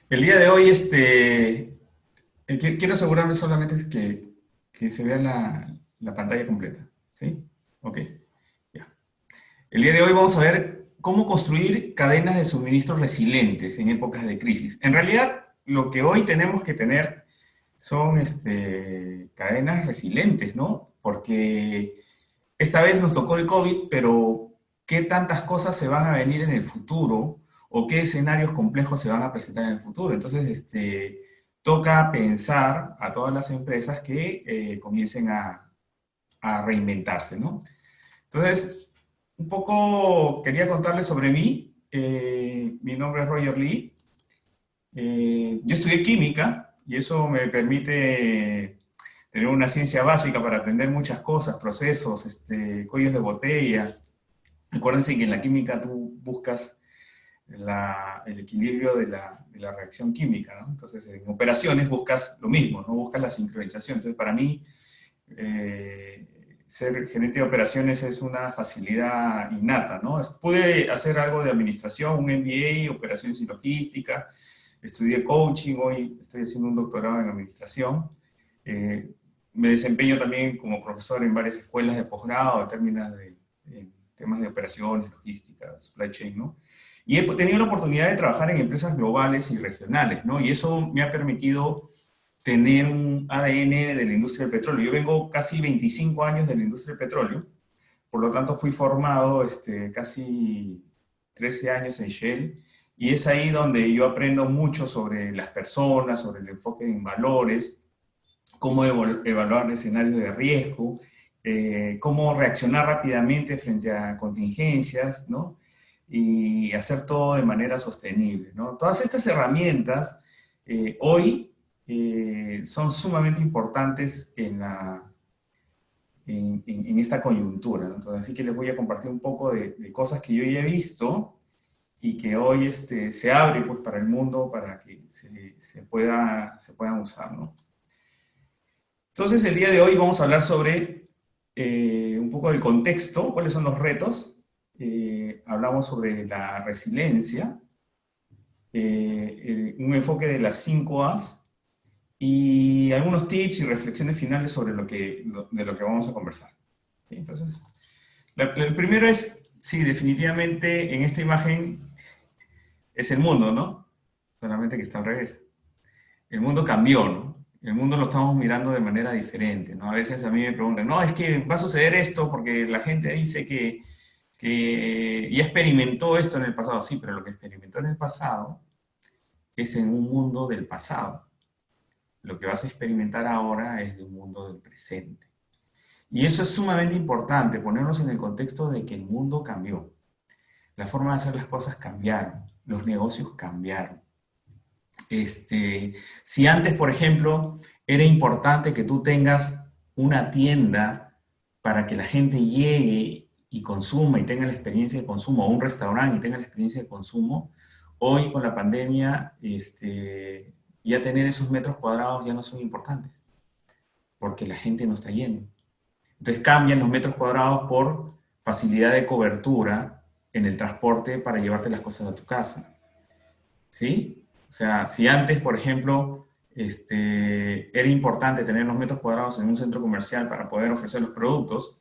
El día de hoy, quiero asegurarme solamente es que se vea la pantalla completa, ¿sí? Ok, ya. El día de hoy vamos a ver cómo construir cadenas de suministro resilientes en épocas de crisis. En realidad, lo que hoy tenemos que tener son cadenas resilientes, ¿no? Porque esta vez nos tocó el COVID, pero ¿qué tantas cosas se van a venir en el futuro o qué escenarios complejos se van a presentar en el futuro? Entonces, toca pensar a todas las empresas que comiencen a reinventarse, ¿no? Entonces, un poco quería contarles sobre mí. Mi nombre es Roger Lee. Yo estudié química y eso me permite tener una ciencia básica para aprender muchas cosas, procesos, cuellos de botella. Acuérdense que en la química tú buscas el equilibrio de la reacción química, ¿no? Entonces, en operaciones buscas lo mismo, ¿no? Buscas la sincronización. Entonces, para mí, ser gerente de operaciones es una facilidad innata, ¿no? Pude hacer algo de administración, un MBA, operaciones y logística, estudié coaching, hoy estoy haciendo un doctorado en administración. Eh, Me desempeño también como profesor en varias escuelas de posgrado, en temas de operaciones, logística, supply chain, ¿no? Y he tenido la oportunidad de trabajar en empresas globales y regionales, ¿no? Y eso me ha permitido tener un ADN de la industria del petróleo. Yo vengo casi 25 años de la industria del petróleo, por lo tanto fui formado casi 13 años en Shell, y es ahí donde yo aprendo mucho sobre las personas, sobre el enfoque en valores, cómo evaluar escenarios de riesgo, cómo reaccionar rápidamente frente a contingencias, ¿no? Y hacer todo de manera sostenible, ¿no? Todas estas herramientas hoy son sumamente importantes en esta coyuntura, ¿no? Entonces, así que les voy a compartir un poco de cosas que yo ya he visto y que hoy se abre pues, para el mundo para que se puedan usar, ¿no? Entonces, el día de hoy vamos a hablar sobre un poco del contexto, cuáles son los retos. Hablamos sobre la resiliencia, un enfoque de las 5 A's y algunos tips y reflexiones finales sobre de lo que vamos a conversar. ¿Sí? Entonces, el primero es, sí, definitivamente en esta imagen es el mundo, ¿no? Solamente que está al revés. El mundo cambió, ¿no? El mundo lo estamos mirando de manera diferente, ¿no? A veces a mí me preguntan, no, es que va a suceder esto porque la gente dice que ya experimentó esto en el pasado. Sí, pero lo que experimentó en el pasado es en un mundo del pasado. Lo que vas a experimentar ahora es de un mundo del presente. Y eso es sumamente importante, ponernos en el contexto de que el mundo cambió. La forma de hacer las cosas cambiaron, los negocios cambiaron. Si antes, por ejemplo, era importante que tú tengas una tienda para que la gente llegue y consuma y tenga la experiencia de consumo, o un restaurante y tenga la experiencia de consumo, hoy con la pandemia, ya tener esos metros cuadrados ya no son importantes, porque la gente no está yendo. Entonces cambian los metros cuadrados por facilidad de cobertura en el transporte para llevarte las cosas a tu casa. ¿Sí? O sea, si antes, por ejemplo, era importante tener los metros cuadrados en un centro comercial para poder ofrecer los productos,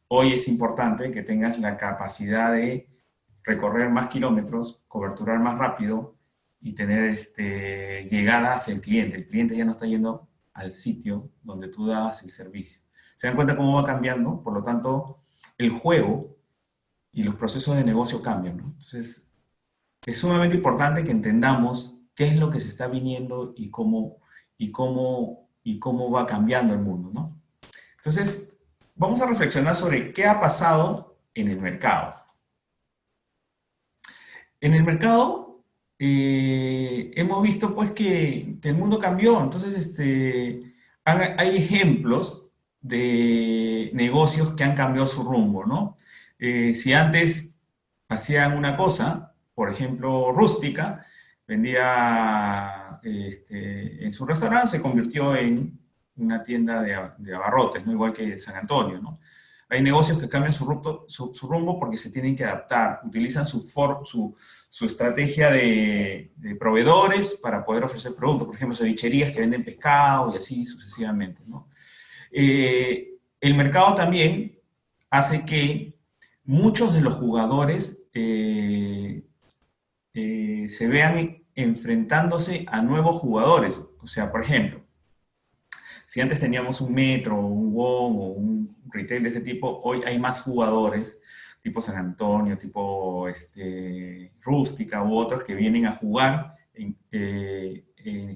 hoy es importante que tengas la capacidad de recorrer más kilómetros, coberturar más rápido y tener llegada hacia el cliente. El cliente ya no está yendo al sitio donde tú das el servicio. ¿Se dan cuenta cómo va cambiando? Por lo tanto, el juego y los procesos de negocio cambian, ¿no? Entonces, es sumamente importante que entendamos qué es lo que se está viniendo y cómo va cambiando el mundo, ¿no? Entonces, vamos a reflexionar sobre qué ha pasado en el mercado. En el mercado hemos visto pues que el mundo cambió, entonces hay ejemplos de negocios que han cambiado su rumbo, ¿no? Si antes hacían una cosa, por ejemplo, rústica, vendía en su restaurante, se convirtió en una tienda de abarrotes, ¿no? Igual que San Antonio, ¿no? Hay negocios que cambian su rumbo porque se tienen que adaptar, utilizan su estrategia de proveedores para poder ofrecer productos. Por ejemplo, cevicherías que venden pescado y así sucesivamente, ¿no? El mercado también hace que muchos de los jugadores se vean enfrentándose a nuevos jugadores. O sea, por ejemplo, si antes teníamos un Metro, un WOM o un retail de ese tipo, hoy hay más jugadores, tipo San Antonio, tipo Rústica u otros que vienen a jugar en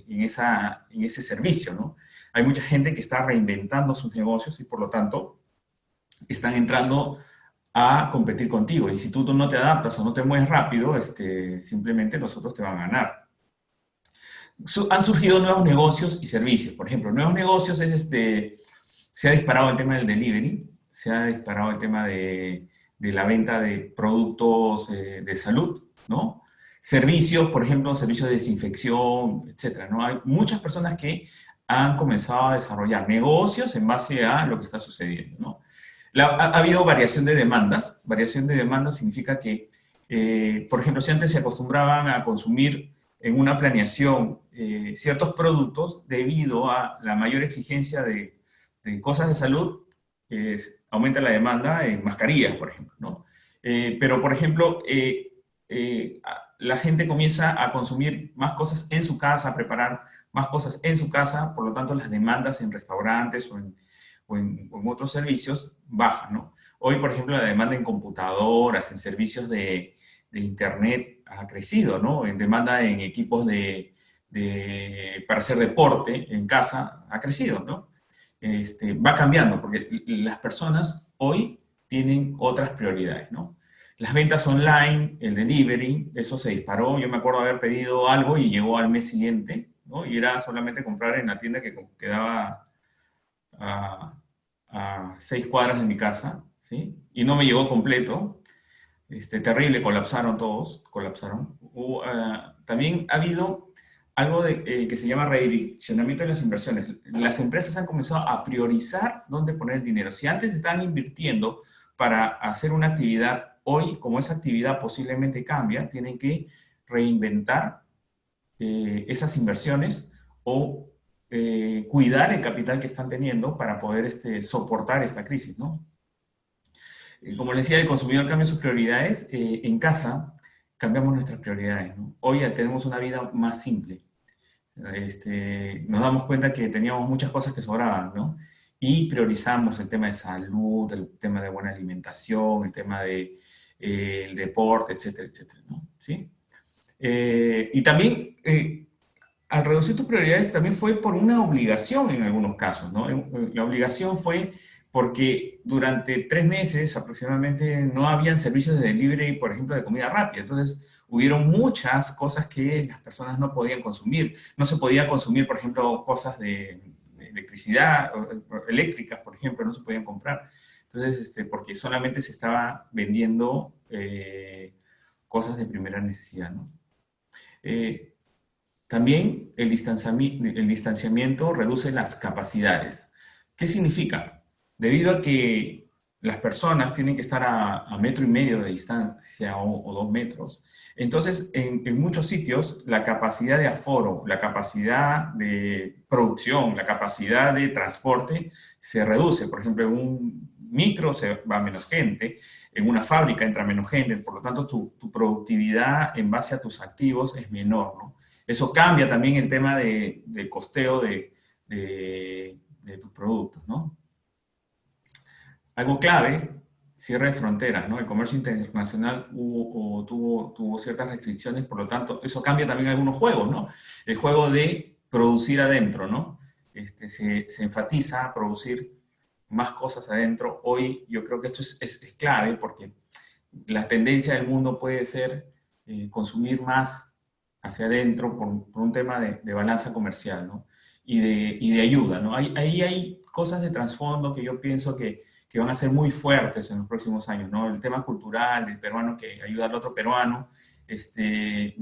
ese servicio, ¿no? Hay mucha gente que está reinventando sus negocios y por lo tanto están entrando a competir contigo. Y si tú no te adaptas o no te mueves rápido, simplemente los otros te van a ganar. Han surgido nuevos negocios y servicios. Por ejemplo, nuevos negocios es se ha disparado el tema del delivery, se ha disparado el tema de la venta de productos de salud, ¿no? Servicios, por ejemplo, servicios de desinfección, etcétera, ¿no? Hay muchas personas que han comenzado a desarrollar negocios en base a lo que está sucediendo, ¿no? Ha habido variación de demandas. Variación de demandas significa que, por ejemplo, si antes se acostumbraban a consumir en una planeación ciertos productos debido a la mayor exigencia de cosas de salud, aumenta la demanda en mascarillas, por ejemplo, ¿no? Pero, por ejemplo, la gente comienza a consumir más cosas en su casa, a preparar más cosas en su casa, por lo tanto las demandas en restaurantes o en otros servicios bajan, ¿no? Hoy, por ejemplo, la demanda en computadoras, en servicios de Internet ha crecido, ¿no? En demanda en equipos para hacer deporte en casa ha crecido, ¿no? Va cambiando porque las personas hoy tienen otras prioridades, ¿no? Las ventas online, el delivery, eso se disparó. Yo me acuerdo haber pedido algo y llegó al mes siguiente, ¿no? Y era solamente comprar en la tienda que quedaba a, a 6 cuadras de mi casa, ¿sí? Y no me llegó completo. Terrible, colapsaron todos, colapsaron. También ha habido algo que se llama redireccionamiento de las inversiones. Las empresas han comenzado a priorizar dónde poner el dinero. Si antes estaban invirtiendo para hacer una actividad, hoy, como esa actividad posiblemente cambia, tienen que reinventar esas inversiones o cuidar el capital que están teniendo para poder soportar esta crisis, ¿no? Como les decía, el consumidor cambia sus prioridades. En casa cambiamos nuestras prioridades, ¿no? Hoy ya tenemos una vida más simple. Nos damos cuenta que teníamos muchas cosas que sobraban, ¿no? Y priorizamos el tema de salud, el tema de buena alimentación, el tema de, el deporte, etcétera, etcétera, ¿no? ¿Sí? Y también, al reducir tus prioridades, también fue por una obligación en algunos casos, ¿no? La obligación fue porque durante 3 meses aproximadamente no habían servicios de delivery, por ejemplo, de comida rápida. Entonces, hubieron muchas cosas que las personas no podían consumir. No se podía consumir, por ejemplo, cosas de electricidad, eléctricas, por ejemplo, no se podían comprar. Entonces, porque solamente se estaba vendiendo cosas de primera necesidad, ¿no? Eh, También el distanciamiento reduce las capacidades. ¿Qué significa? Debido a que las personas tienen que estar a 1,5 metros de distancia o 2 metros, entonces en muchos sitios la capacidad de aforo, la capacidad de producción, la capacidad de transporte se reduce. Por ejemplo, en un micro se va menos gente, en una fábrica entra menos gente, por lo tanto tu productividad en base a tus activos es menor, ¿no? Eso cambia también el tema de costeo de tus productos, ¿no? Algo clave, cierre de fronteras, ¿no? El comercio internacional tuvo ciertas restricciones, por lo tanto, eso cambia también algunos juegos, ¿no? El juego de producir adentro, ¿no? Se enfatiza producir más cosas adentro. Hoy yo creo que esto es clave porque la tendencia del mundo puede ser consumir más hacia adentro por un tema de balanza comercial, ¿no? Y de ayuda, ¿no? Ahí hay cosas de trasfondo que yo pienso que van a ser muy fuertes en los próximos años, ¿no? El tema cultural del peruano que ayuda al otro peruano,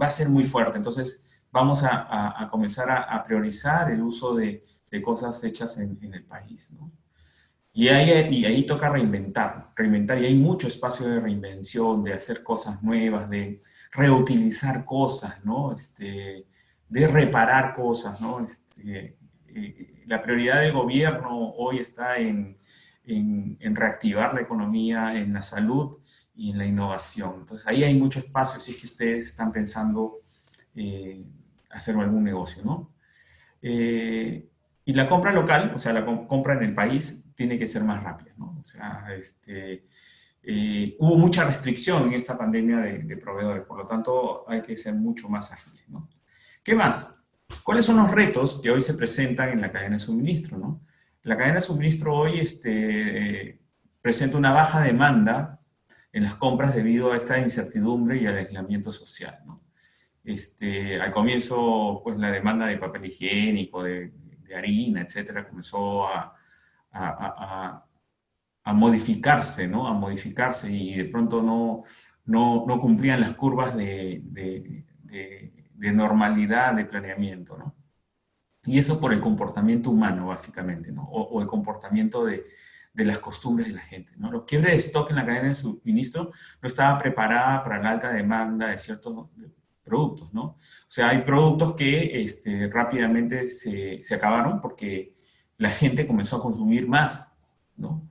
va a ser muy fuerte. Entonces, vamos a comenzar a priorizar el uso de cosas hechas en el país, ¿no? Y ahí toca reinventar, y hay mucho espacio de reinvención, de hacer cosas nuevas, de reutilizar cosas, ¿no? De reparar cosas, ¿no? La prioridad del gobierno hoy está en reactivar la economía, en la salud y en la innovación. Entonces ahí hay mucho espacio si es que ustedes están pensando eh, hacer algún negocio, ¿no? Eh, y la compra local, o sea, la compra en el país, tiene que ser más rápida, ¿no? O sea, hubo mucha restricción en esta pandemia de proveedores, por lo tanto hay que ser mucho más ágiles, ¿no? ¿Qué más? ¿Cuáles son los retos que hoy se presentan en la cadena de suministro, ¿no? La cadena de suministro hoy presenta una baja demanda en las compras debido a esta incertidumbre y al aislamiento social, ¿no? Al comienzo, pues la demanda de papel higiénico, de harina, etcétera, comenzó a- a modificarse, ¿no? A modificarse y de pronto no cumplían las curvas de normalidad de planeamiento, ¿no? Y eso por el comportamiento humano, básicamente, ¿no? O el comportamiento de las costumbres de la gente, ¿no? Los quiebres de stock en la cadena de suministro no estaba preparada para la alta demanda de ciertos productos, ¿no? O sea, hay productos que rápidamente se acabaron porque la gente comenzó a consumir más, ¿no?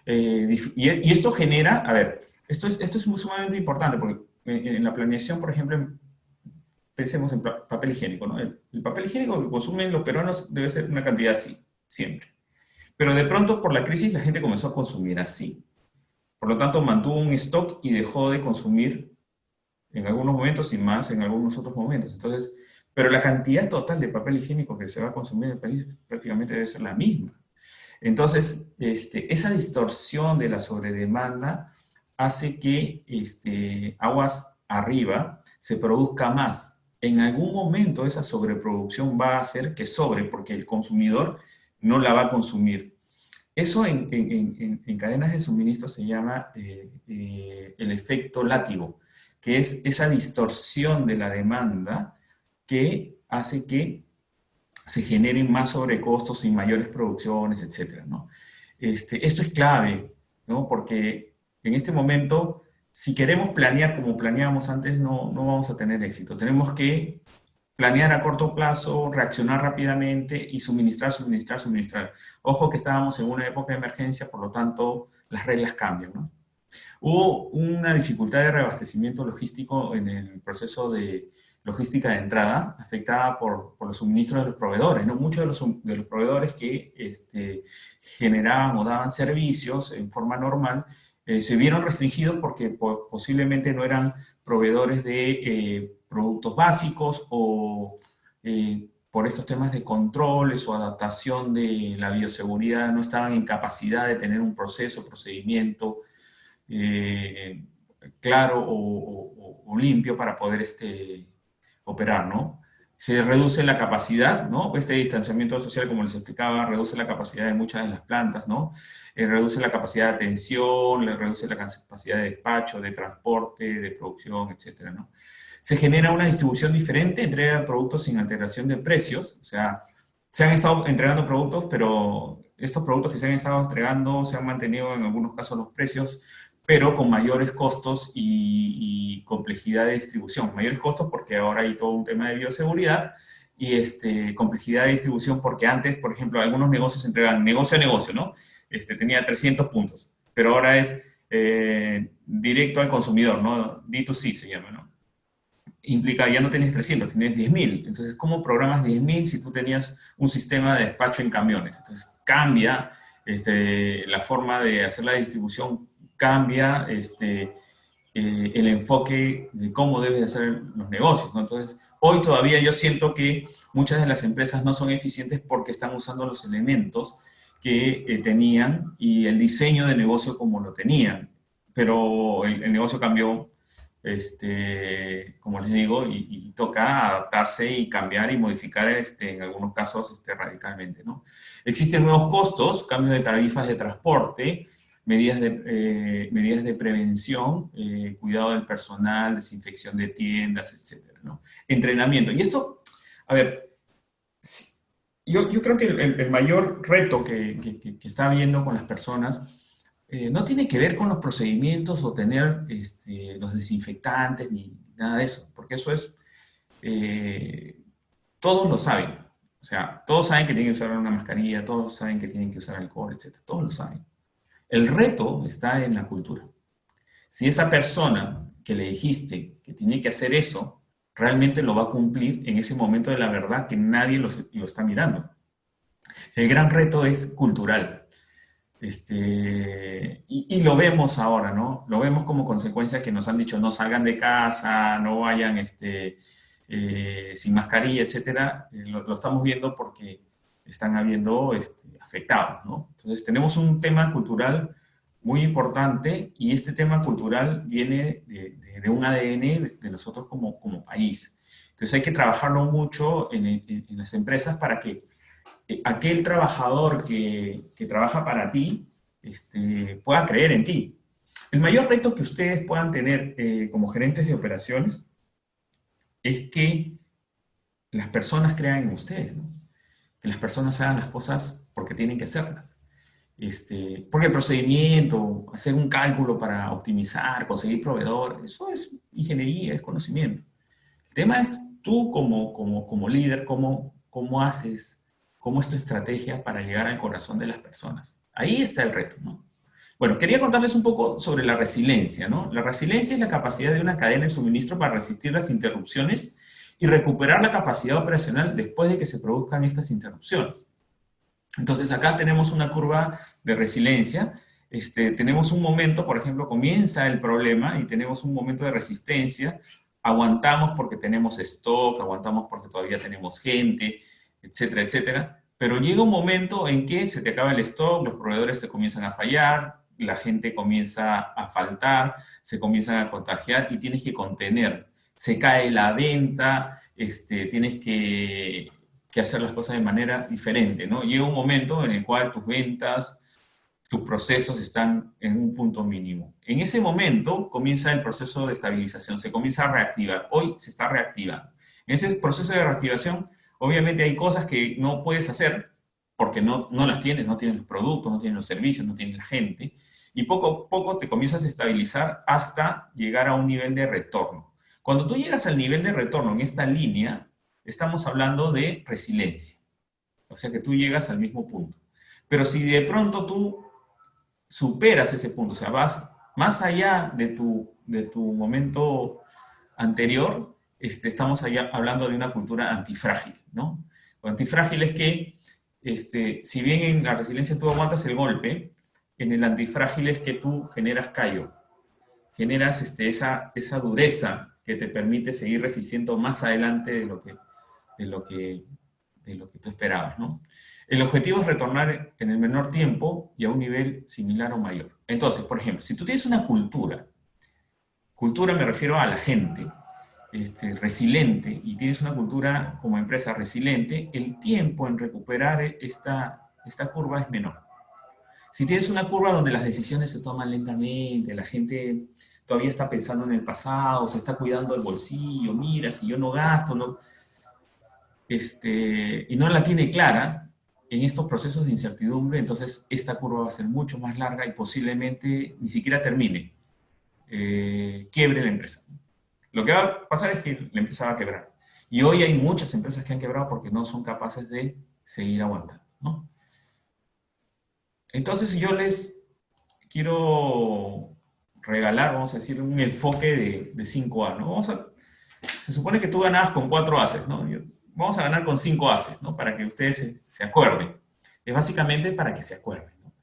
Y esto genera, a ver, esto es muy sumamente importante porque en la planeación, por ejemplo, pensemos en papel higiénico, ¿no? El papel higiénico que consumen los peruanos debe ser una cantidad así, siempre. Pero de pronto, por la crisis, la gente comenzó a consumir así. Por lo tanto, mantuvo un stock y dejó de consumir en algunos momentos y más en algunos otros momentos. Entonces, pero la cantidad total de papel higiénico que se va a consumir en el país prácticamente debe ser la misma. Entonces, esa distorsión de la sobredemanda hace que aguas arriba se produzca más. En algún momento esa sobreproducción va a hacer que sobre, porque el consumidor no la va a consumir. Eso en cadenas de suministro se llama el efecto látigo, que es esa distorsión de la demanda que hace que se generen más sobrecostos y mayores producciones, etcétera, ¿no? Esto es clave, ¿no? Porque en este momento, si queremos planear como planeábamos antes, no vamos a tener éxito. Tenemos que planear a corto plazo, reaccionar rápidamente y suministrar. Ojo que estábamos en una época de emergencia, por lo tanto, las reglas cambian, ¿no? Hubo una dificultad de reabastecimiento logístico en el proceso de logística de entrada, afectada por los suministros de los proveedores, ¿no? Muchos de los proveedores que generaban o daban servicios en forma normal se vieron restringidos porque posiblemente no eran proveedores de productos básicos o por estos temas de controles o adaptación de la bioseguridad no estaban en capacidad de tener un proceso, procedimiento eh, claro o limpio para poder operar, ¿no? Se reduce la capacidad, ¿no? Este distanciamiento social, como les explicaba, reduce la capacidad de muchas de las plantas, ¿no? Reduce la capacidad de atención, le reduce la capacidad de despacho, de transporte, de producción, etcétera, ¿no? Se genera una distribución diferente, entrega de productos sin alteración de precios, o sea, se han estado entregando productos, pero estos productos que se han estado entregando se han mantenido en algunos casos los precios pero con mayores costos y complejidad de distribución. Mayores costos porque ahora hay todo un tema de bioseguridad y complejidad de distribución porque antes, por ejemplo, algunos negocios entregan negocio a negocio, ¿no? Tenía 300 puntos, pero ahora es directo al consumidor, ¿no? D2C se llama, ¿no? Implica, ya no tienes 300, tienes 10.000. Entonces, ¿cómo programas 10.000 si tú tenías un sistema de despacho en camiones? Entonces, cambia la forma de hacer la distribución, cambia el enfoque de cómo debes de hacer los negocios, ¿no? Entonces, hoy todavía yo siento que muchas de las empresas no son eficientes porque están usando los elementos que tenían y el diseño de negocio como lo tenían. Pero el negocio cambió como les digo, y toca adaptarse y cambiar y modificar en algunos casos radicalmente, ¿no? Existen nuevos costos, cambios de tarifas de transporte, medidas de prevención, cuidado del personal, desinfección de tiendas, etcétera, ¿no? Entrenamiento. Y esto, a ver, Yo creo que el mayor reto que está habiendo con las personas no tiene que ver con los procedimientos o tener los desinfectantes ni nada de eso, porque eso es, eh, todos lo saben. O sea, todos saben que tienen que usar una mascarilla, todos saben que tienen que usar alcohol, etcétera. Todos lo saben. El reto está en la cultura. Si esa persona que le dijiste que tiene que hacer eso, realmente lo va a cumplir en ese momento de la verdad que nadie lo está mirando. El gran reto es cultural. Y lo vemos ahora, ¿no? Lo vemos como consecuencia que nos han dicho no salgan de casa, no vayan sin mascarilla, etcétera. Lo estamos viendo porque están habiendo afectados, ¿no? Entonces tenemos un tema cultural muy importante y este tema cultural viene de un ADN de nosotros como país. Entonces hay que trabajarlo mucho en las empresas para que aquel trabajador que trabaja para ti pueda creer en ti. El mayor reto que ustedes puedan tener como gerentes de operaciones es que las personas crean en ustedes, ¿no? Que las personas hagan las cosas porque tienen que hacerlas. Porque el procedimiento, hacer un cálculo para optimizar, conseguir proveedor, eso es ingeniería, es conocimiento. El tema es tú como líder, cómo haces, cómo es tu estrategia para llegar al corazón de las personas. Ahí está el reto, ¿no? Bueno, quería contarles un poco sobre la resiliencia, ¿no? La resiliencia es la capacidad de una cadena de suministro para resistir las interrupciones y recuperar la capacidad operacional después de que se produzcan estas interrupciones. Entonces acá tenemos una curva de resiliencia. Tenemos un momento, por ejemplo, comienza el problema y tenemos un momento de resistencia. Aguantamos porque tenemos stock, aguantamos porque todavía tenemos gente, etcétera, etcétera. Pero llega un momento en que se te acaba el stock, los proveedores te comienzan a fallar, la gente comienza a faltar, se comienzan a contagiar y tienes que contener. Se cae la venta, tienes que hacer las cosas de manera diferente, ¿no? Llega un momento en el cual tus ventas, tus procesos están en un punto mínimo. En ese momento comienza el proceso de estabilización, se comienza a reactivar. Hoy se está reactivando. En ese proceso de reactivación, obviamente hay cosas que no puedes hacer porque no las tienes, no tienes los productos, no tienes los servicios, no tienes la gente, y poco a poco te comienzas a estabilizar hasta llegar a un nivel de retorno. Cuando tú llegas al nivel de retorno en esta línea, estamos hablando de resiliencia. O sea que tú llegas al mismo punto. Pero si de pronto tú superas ese punto, o sea, vas más allá de tu momento anterior, estamos allá hablando de una cultura antifrágil, ¿no? Lo antifrágil es que, si bien en la resiliencia tú aguantas el golpe, en el antifrágil es que tú generas callo, generas esa dureza que te permite seguir resistiendo más adelante de lo que, de lo que tú esperabas, ¿no? El objetivo es retornar en el menor tiempo y a un nivel similar o mayor. Entonces, por ejemplo, si tú tienes una cultura me refiero a la gente, resiliente, y tienes una cultura como empresa resiliente, el tiempo en recuperar esta curva es menor. Si tienes una curva donde las decisiones se toman lentamente, la gente todavía está pensando en el pasado, se está cuidando el bolsillo, mira, si yo no gasto, no, y no la tiene clara en estos procesos de incertidumbre, entonces esta curva va a ser mucho más larga y posiblemente ni siquiera termine, quiebre la empresa. Lo que va a pasar es que la empresa va a quebrar. Y hoy hay muchas empresas que han quebrado porque no son capaces de seguir aguantando, ¿no? Entonces yo les quiero regalar, vamos a decir, un enfoque de 5A, ¿no? Se supone que tú ganabas con 4 ases, ¿no? Vamos a ganar con 5 ases, ¿no? Para que ustedes se acuerden. Es básicamente para que se acuerden, ¿no?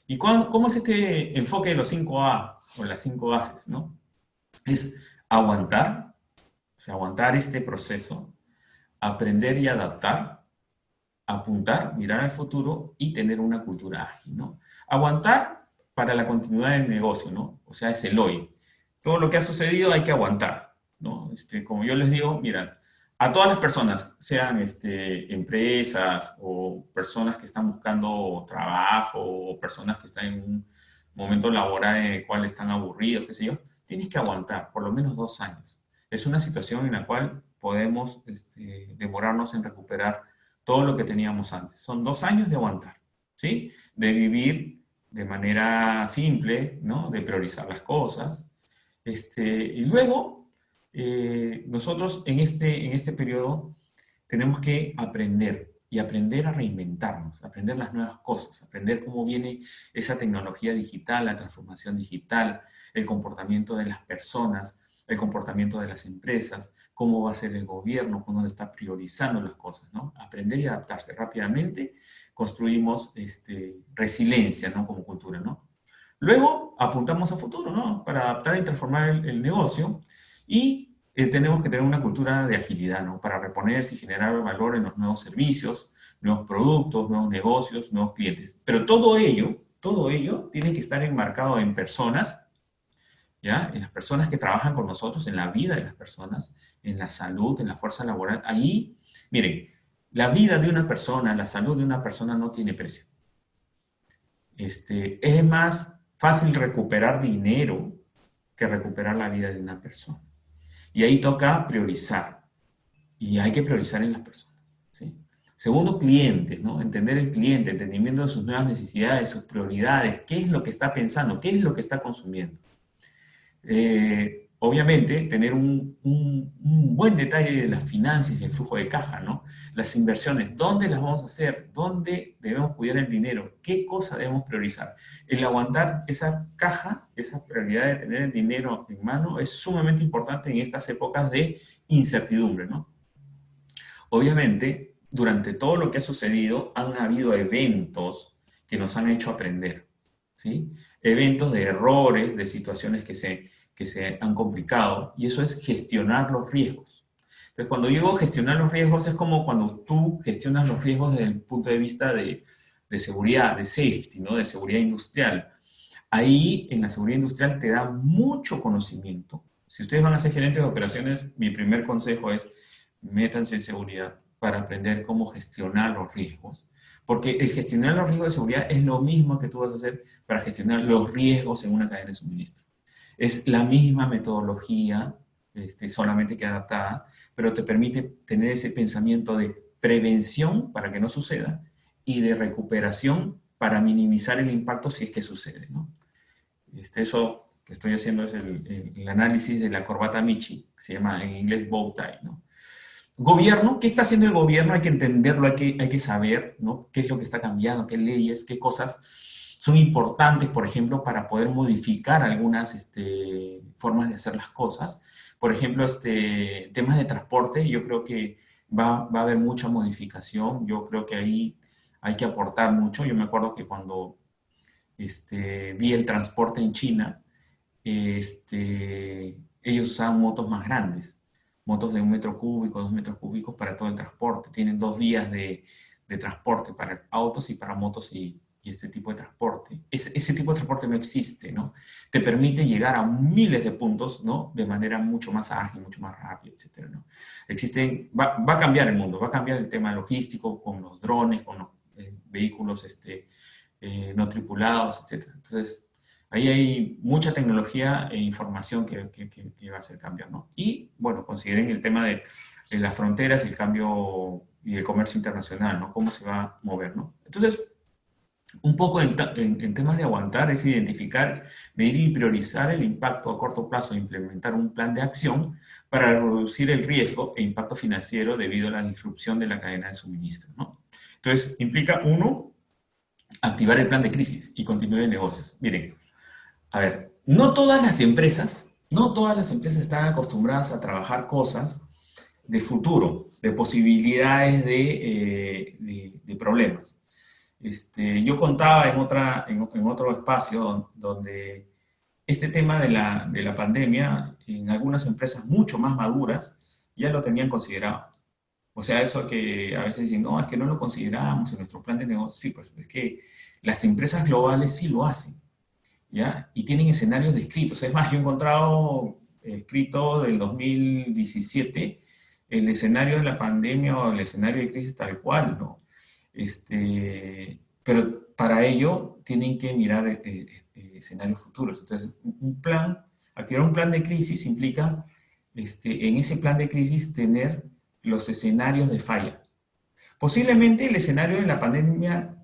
¿Y cómo es este enfoque de los 5A o las 5 ases, ¿no? Es aguantar, o sea, aguantar este proceso, aprender y adaptar, apuntar, mirar al futuro y tener una cultura ágil, ¿no? Aguantar para la continuidad del negocio, ¿no? O sea, es el hoy. Todo lo que ha sucedido hay que aguantar, ¿no? Como yo les digo, mira, a todas las personas, sean empresas o personas que están buscando trabajo o personas que están en un momento laboral en el cual están aburridos, qué sé yo, tienes que aguantar por lo menos 2 años. Es una situación en la cual podemos demorarnos en recuperar todo lo que teníamos antes. Son 2 años de aguantar, ¿sí? De vivir de manera simple, ¿no? De priorizar las cosas. Y luego, nosotros en este periodo tenemos que aprender y aprender a reinventarnos, aprender las nuevas cosas, aprender cómo viene esa tecnología digital, la transformación digital, el comportamiento de las personas, el comportamiento de las empresas, cómo va a ser el gobierno, cómo está priorizando las cosas, ¿no? Aprender y adaptarse rápidamente, construimos resiliencia, ¿no? Como cultura, ¿no? Luego apuntamos a futuro, ¿no? Para adaptar y transformar el negocio y tenemos que tener una cultura de agilidad, ¿no? Para reponerse y generar valor en los nuevos servicios, nuevos productos, nuevos negocios, nuevos clientes. Pero todo ello tiene que estar enmarcado en personas, ¿ya? En las personas que trabajan con nosotros, en la vida de las personas, en la salud, en la fuerza laboral. Ahí, miren, la vida de una persona, la salud de una persona no tiene precio. Es más fácil recuperar dinero que recuperar la vida de una persona. Y ahí toca priorizar. Y hay que priorizar en las personas, ¿sí? Segundo, clientes, ¿no? Entender el cliente, entendimiento de sus nuevas necesidades, sus prioridades, qué es lo que está pensando, qué es lo que está consumiendo. Obviamente, tener un buen detalle de las finanzas y el flujo de caja, ¿no? Las inversiones, ¿dónde las vamos a hacer? ¿Dónde debemos cuidar el dinero? ¿Qué cosa debemos priorizar? El aguantar esa caja, esa prioridad de tener el dinero en mano es sumamente importante en estas épocas de incertidumbre, ¿no? Obviamente, durante todo lo que ha sucedido, han habido eventos que nos han hecho aprender, ¿sí? Eventos de errores, de situaciones que se han complicado, y eso es gestionar los riesgos. Entonces, cuando digo gestionar los riesgos, es como cuando tú gestionas los riesgos desde el punto de vista de seguridad, de safety, ¿no? De seguridad industrial. Ahí, en la seguridad industrial, te da mucho conocimiento. Si ustedes van a ser gerentes de operaciones, mi primer consejo es métanse en seguridad para aprender cómo gestionar los riesgos. Porque el gestionar los riesgos de seguridad es lo mismo que tú vas a hacer para gestionar los riesgos en una cadena de suministro. Es la misma metodología, solamente que adaptada, pero te permite tener ese pensamiento de prevención para que no suceda y de recuperación para minimizar el impacto si es que sucede, ¿no? Eso que estoy haciendo es el análisis de la corbata Michi, que se llama en inglés bow tie, ¿no? Gobierno, ¿qué está haciendo el gobierno? Hay que entenderlo, hay que saber, ¿no? Qué es lo que está cambiando, qué leyes, qué cosas son importantes, por ejemplo, para poder modificar algunas formas de hacer las cosas. Por ejemplo, temas de transporte, yo creo que va a haber mucha modificación. Yo creo que ahí hay que aportar mucho. Yo me acuerdo que cuando vi el transporte en China, ellos usaban motos más grandes, motos de 1 metro cúbico, 2 metros cúbicos para todo el transporte. Tienen 2 vías de transporte para autos y para motos y este tipo de transporte. Ese tipo de transporte no existe, ¿no? Te permite llegar a miles de puntos, ¿no? De manera mucho más ágil, mucho más rápida, etcétera, ¿no? Va a cambiar el mundo, va a cambiar el tema logístico con los drones, con los vehículos no tripulados, etcétera. Entonces, ahí hay mucha tecnología e información que va a hacer cambios, ¿no? Y, bueno, consideren el tema de las fronteras, el cambio y el comercio internacional, ¿no? Cómo se va a mover, ¿no? Entonces, un poco en temas de aguantar es identificar, medir y priorizar el impacto a corto plazo e implementar un plan de acción para reducir el riesgo e impacto financiero debido a la disrupción de la cadena de suministro, ¿no? Entonces, implica, uno, activar el plan de crisis y continuar de negocios. Miren, a ver, no todas las empresas están acostumbradas a trabajar cosas de futuro, de posibilidades de problemas. Yo contaba en otro espacio donde este tema de la pandemia en algunas empresas mucho más maduras ya lo tenían considerado. O sea, eso que a veces dicen, no, es que no lo consideramos en nuestro plan de negocio. Sí, pues es que las empresas globales sí lo hacen, ¿ya? Y tienen escenarios descritos. Es más, yo he encontrado escrito del 2017 el escenario de la pandemia o el escenario de crisis tal cual, ¿no? Pero para ello tienen que mirar escenarios futuros. Entonces, activar un plan de crisis implica, en ese plan de crisis tener los escenarios de falla. Posiblemente el escenario de la pandemia,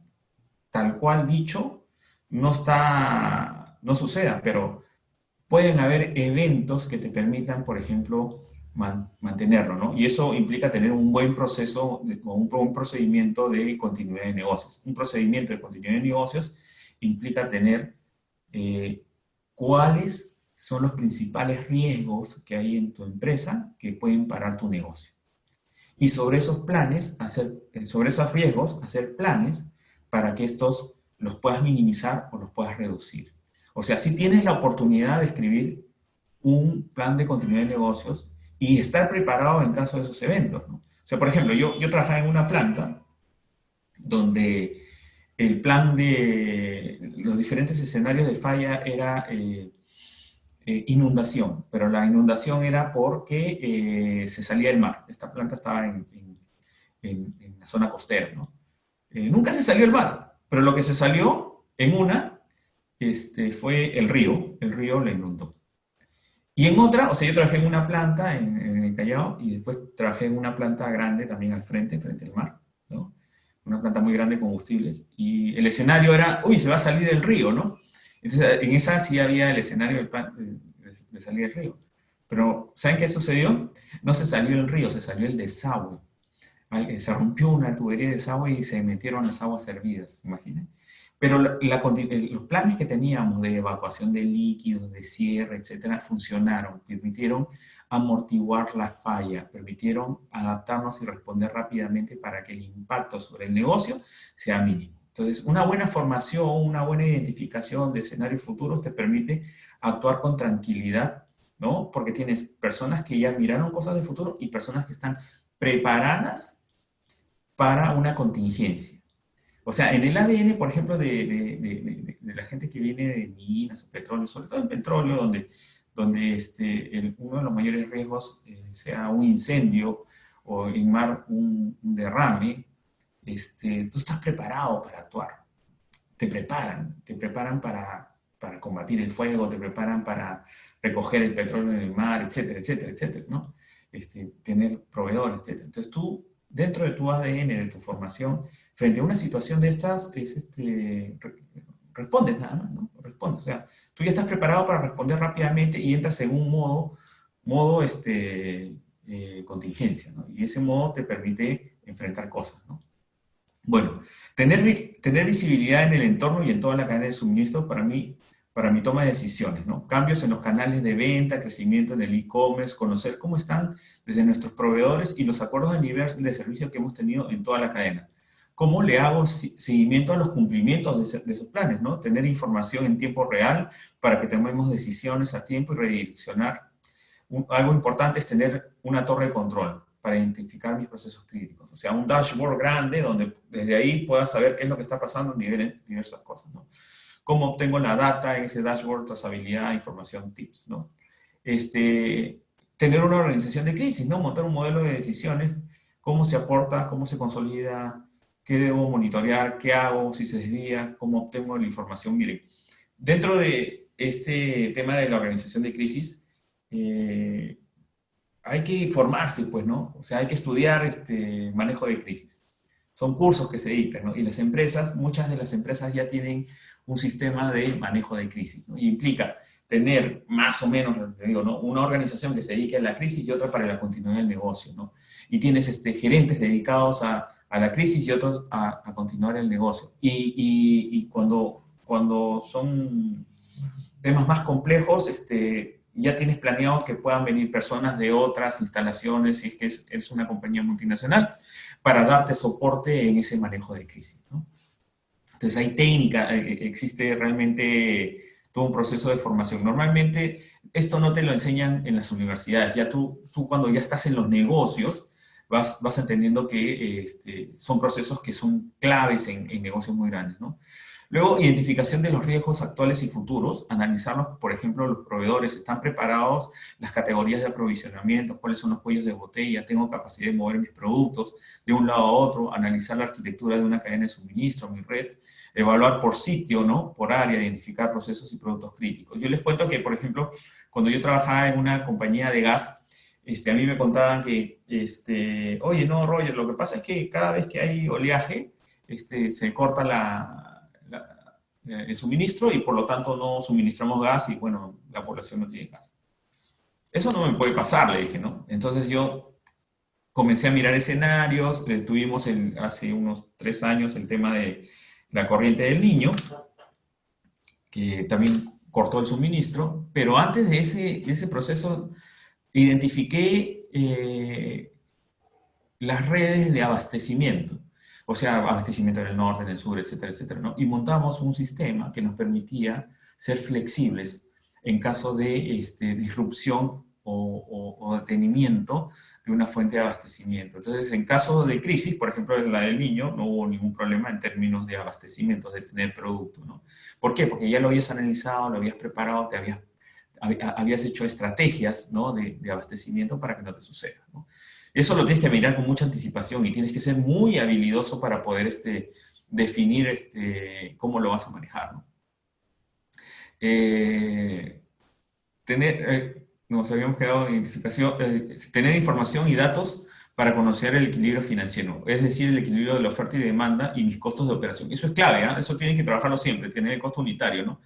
tal cual dicho, no suceda, pero pueden haber eventos que te permitan, por ejemplo, mantenerlo, ¿no? Y eso implica tener un buen proceso o un procedimiento de continuidad de negocios. Un procedimiento de continuidad de negocios implica tener eh, cuáles son los principales riesgos que hay en tu empresa que pueden parar tu negocio. Y sobre esos planes, sobre esos riesgos, hacer planes para que estos los puedas minimizar o los puedas reducir. O sea, si tienes la oportunidad de escribir un plan de continuidad de negocios y estar preparado en caso de esos eventos, ¿no? O sea, por ejemplo, yo trabajaba en una planta donde el plan de los diferentes escenarios de falla era inundación, pero la inundación era porque se salía el mar. Esta planta estaba en la zona costera, ¿no? Nunca se salió el mar, pero lo que se salió en una fue el río la inundó. Y en otra, o sea, yo trabajé en una planta en el Callao y después trabajé en una planta grande también frente al mar, ¿no? Una planta muy grande de combustibles. Y el escenario era, uy, se va a salir el río, ¿no? Entonces, en esa sí había el escenario de salir el río. Pero, ¿saben qué sucedió? No se salió el río, se salió el desagüe. Se rompió una tubería de desagüe y se metieron las aguas hervidas, imagínense. Pero los planes que teníamos de evacuación de líquidos, de cierre, etcétera, funcionaron, permitieron amortiguar la falla, permitieron adaptarnos y responder rápidamente para que el impacto sobre el negocio sea mínimo. Entonces, una buena formación, una buena identificación de escenarios futuros te permite actuar con tranquilidad, ¿no? Porque tienes personas que ya miraron cosas de futuro y personas que están preparadas para una contingencia. O sea, en el ADN, por ejemplo, de la gente que viene de minas o petróleo, sobre todo en petróleo, donde uno de los mayores riesgos sea un incendio o en mar un derrame, tú estás preparado para actuar. Te preparan para combatir el fuego, te preparan para recoger el petróleo en el mar, etcétera, etcétera, etcétera, ¿no? Tener proveedores, etcétera. Entonces tú, dentro de tu ADN, de tu formación, frente a una situación de estas, respondes nada más, ¿no? Respondes. O sea, tú ya estás preparado para responder rápidamente y entras en un modo contingencia, ¿no? Y ese modo te permite enfrentar cosas, ¿no? Bueno, tener visibilidad en el entorno y en toda la cadena de suministro para mi toma de decisiones, ¿no? Cambios en los canales de venta, crecimiento en el e-commerce, conocer cómo están desde nuestros proveedores y los acuerdos a nivel de servicio que hemos tenido en toda la cadena. ¿Cómo le hago seguimiento a los cumplimientos de esos planes, ¿no? Tener información en tiempo real para que tomemos decisiones a tiempo y redireccionar. Algo importante es tener una torre de control para identificar mis procesos críticos. O sea, un dashboard grande donde desde ahí pueda saber qué es lo que está pasando en diversas cosas, ¿no? Cómo obtengo la data en ese dashboard, trazabilidad, información, tips, ¿no? Tener una organización de crisis, ¿no? Montar un modelo de decisiones, cómo se aporta, cómo se consolida, qué debo monitorear, qué hago, si se desvía, cómo obtengo la información. Miren, dentro de este tema de la organización de crisis, eh, hay que formarse, pues, ¿no? O sea, hay que estudiar manejo de crisis. Son cursos que se dictan, ¿no? Y las empresas, muchas de las empresas ya tienen un sistema de manejo de crisis, ¿no? Y implica tener más o menos, te digo, ¿no? Una organización que se dedique a la crisis y otra para la continuidad del negocio, ¿no? Y tienes gerentes dedicados a la crisis y otros a continuar el negocio. Y cuando son temas más complejos, ya tienes planeado que puedan venir personas de otras instalaciones, si es que es una compañía multinacional, para darte soporte en ese manejo de crisis, ¿no? Entonces hay técnica, existe realmente todo un proceso de formación. Normalmente esto no te lo enseñan en las universidades, ya tú cuando ya estás en los negocios vas entendiendo que son procesos que son claves en negocios muy grandes, ¿no? Luego, identificación de los riesgos actuales y futuros, analizarlos, por ejemplo, los proveedores, ¿están preparados? Las categorías de aprovisionamiento, cuáles son los cuellos de botella, tengo capacidad de mover mis productos de un lado a otro, analizar la arquitectura de una cadena de suministro, mi red, evaluar por sitio, ¿no? Por área, identificar procesos y productos críticos. Yo les cuento que, por ejemplo, cuando yo trabajaba en una compañía de gas, a mí me contaban que, oye, no, Roger, lo que pasa es que cada vez que hay oleaje, se corta el suministro y por lo tanto no suministramos gas y bueno, la población no tiene gas. Eso no me puede pasar, le dije, ¿no? Entonces yo comencé a mirar escenarios, tuvimos hace unos 3 años el tema de la corriente del Niño, que también cortó el suministro, pero antes de ese proceso identifiqué las redes de abastecimiento, o sea, abastecimiento en el norte, en el sur, etcétera, etcétera, ¿no? Y montamos un sistema que nos permitía ser flexibles en caso de disrupción o detenimiento de una fuente de abastecimiento. Entonces, en caso de crisis, por ejemplo, en la del Niño, no hubo ningún problema en términos de abastecimiento, de tener producto, ¿no? ¿Por qué? Porque ya lo habías analizado, lo habías preparado, habías hecho estrategias, ¿no? de abastecimiento para que no te suceda, ¿no? Eso lo tienes que mirar con mucha anticipación y tienes que ser muy habilidoso para poder definir cómo lo vas a manejar, ¿no? Eh, Nos habíamos quedado en identificación, tener información y datos para conocer el equilibrio financiero, es decir, el equilibrio de la oferta y demanda y mis costos de operación. Eso es clave, ¿ah? Eso tienen que trabajarlo siempre, tener el costo unitario, ¿no?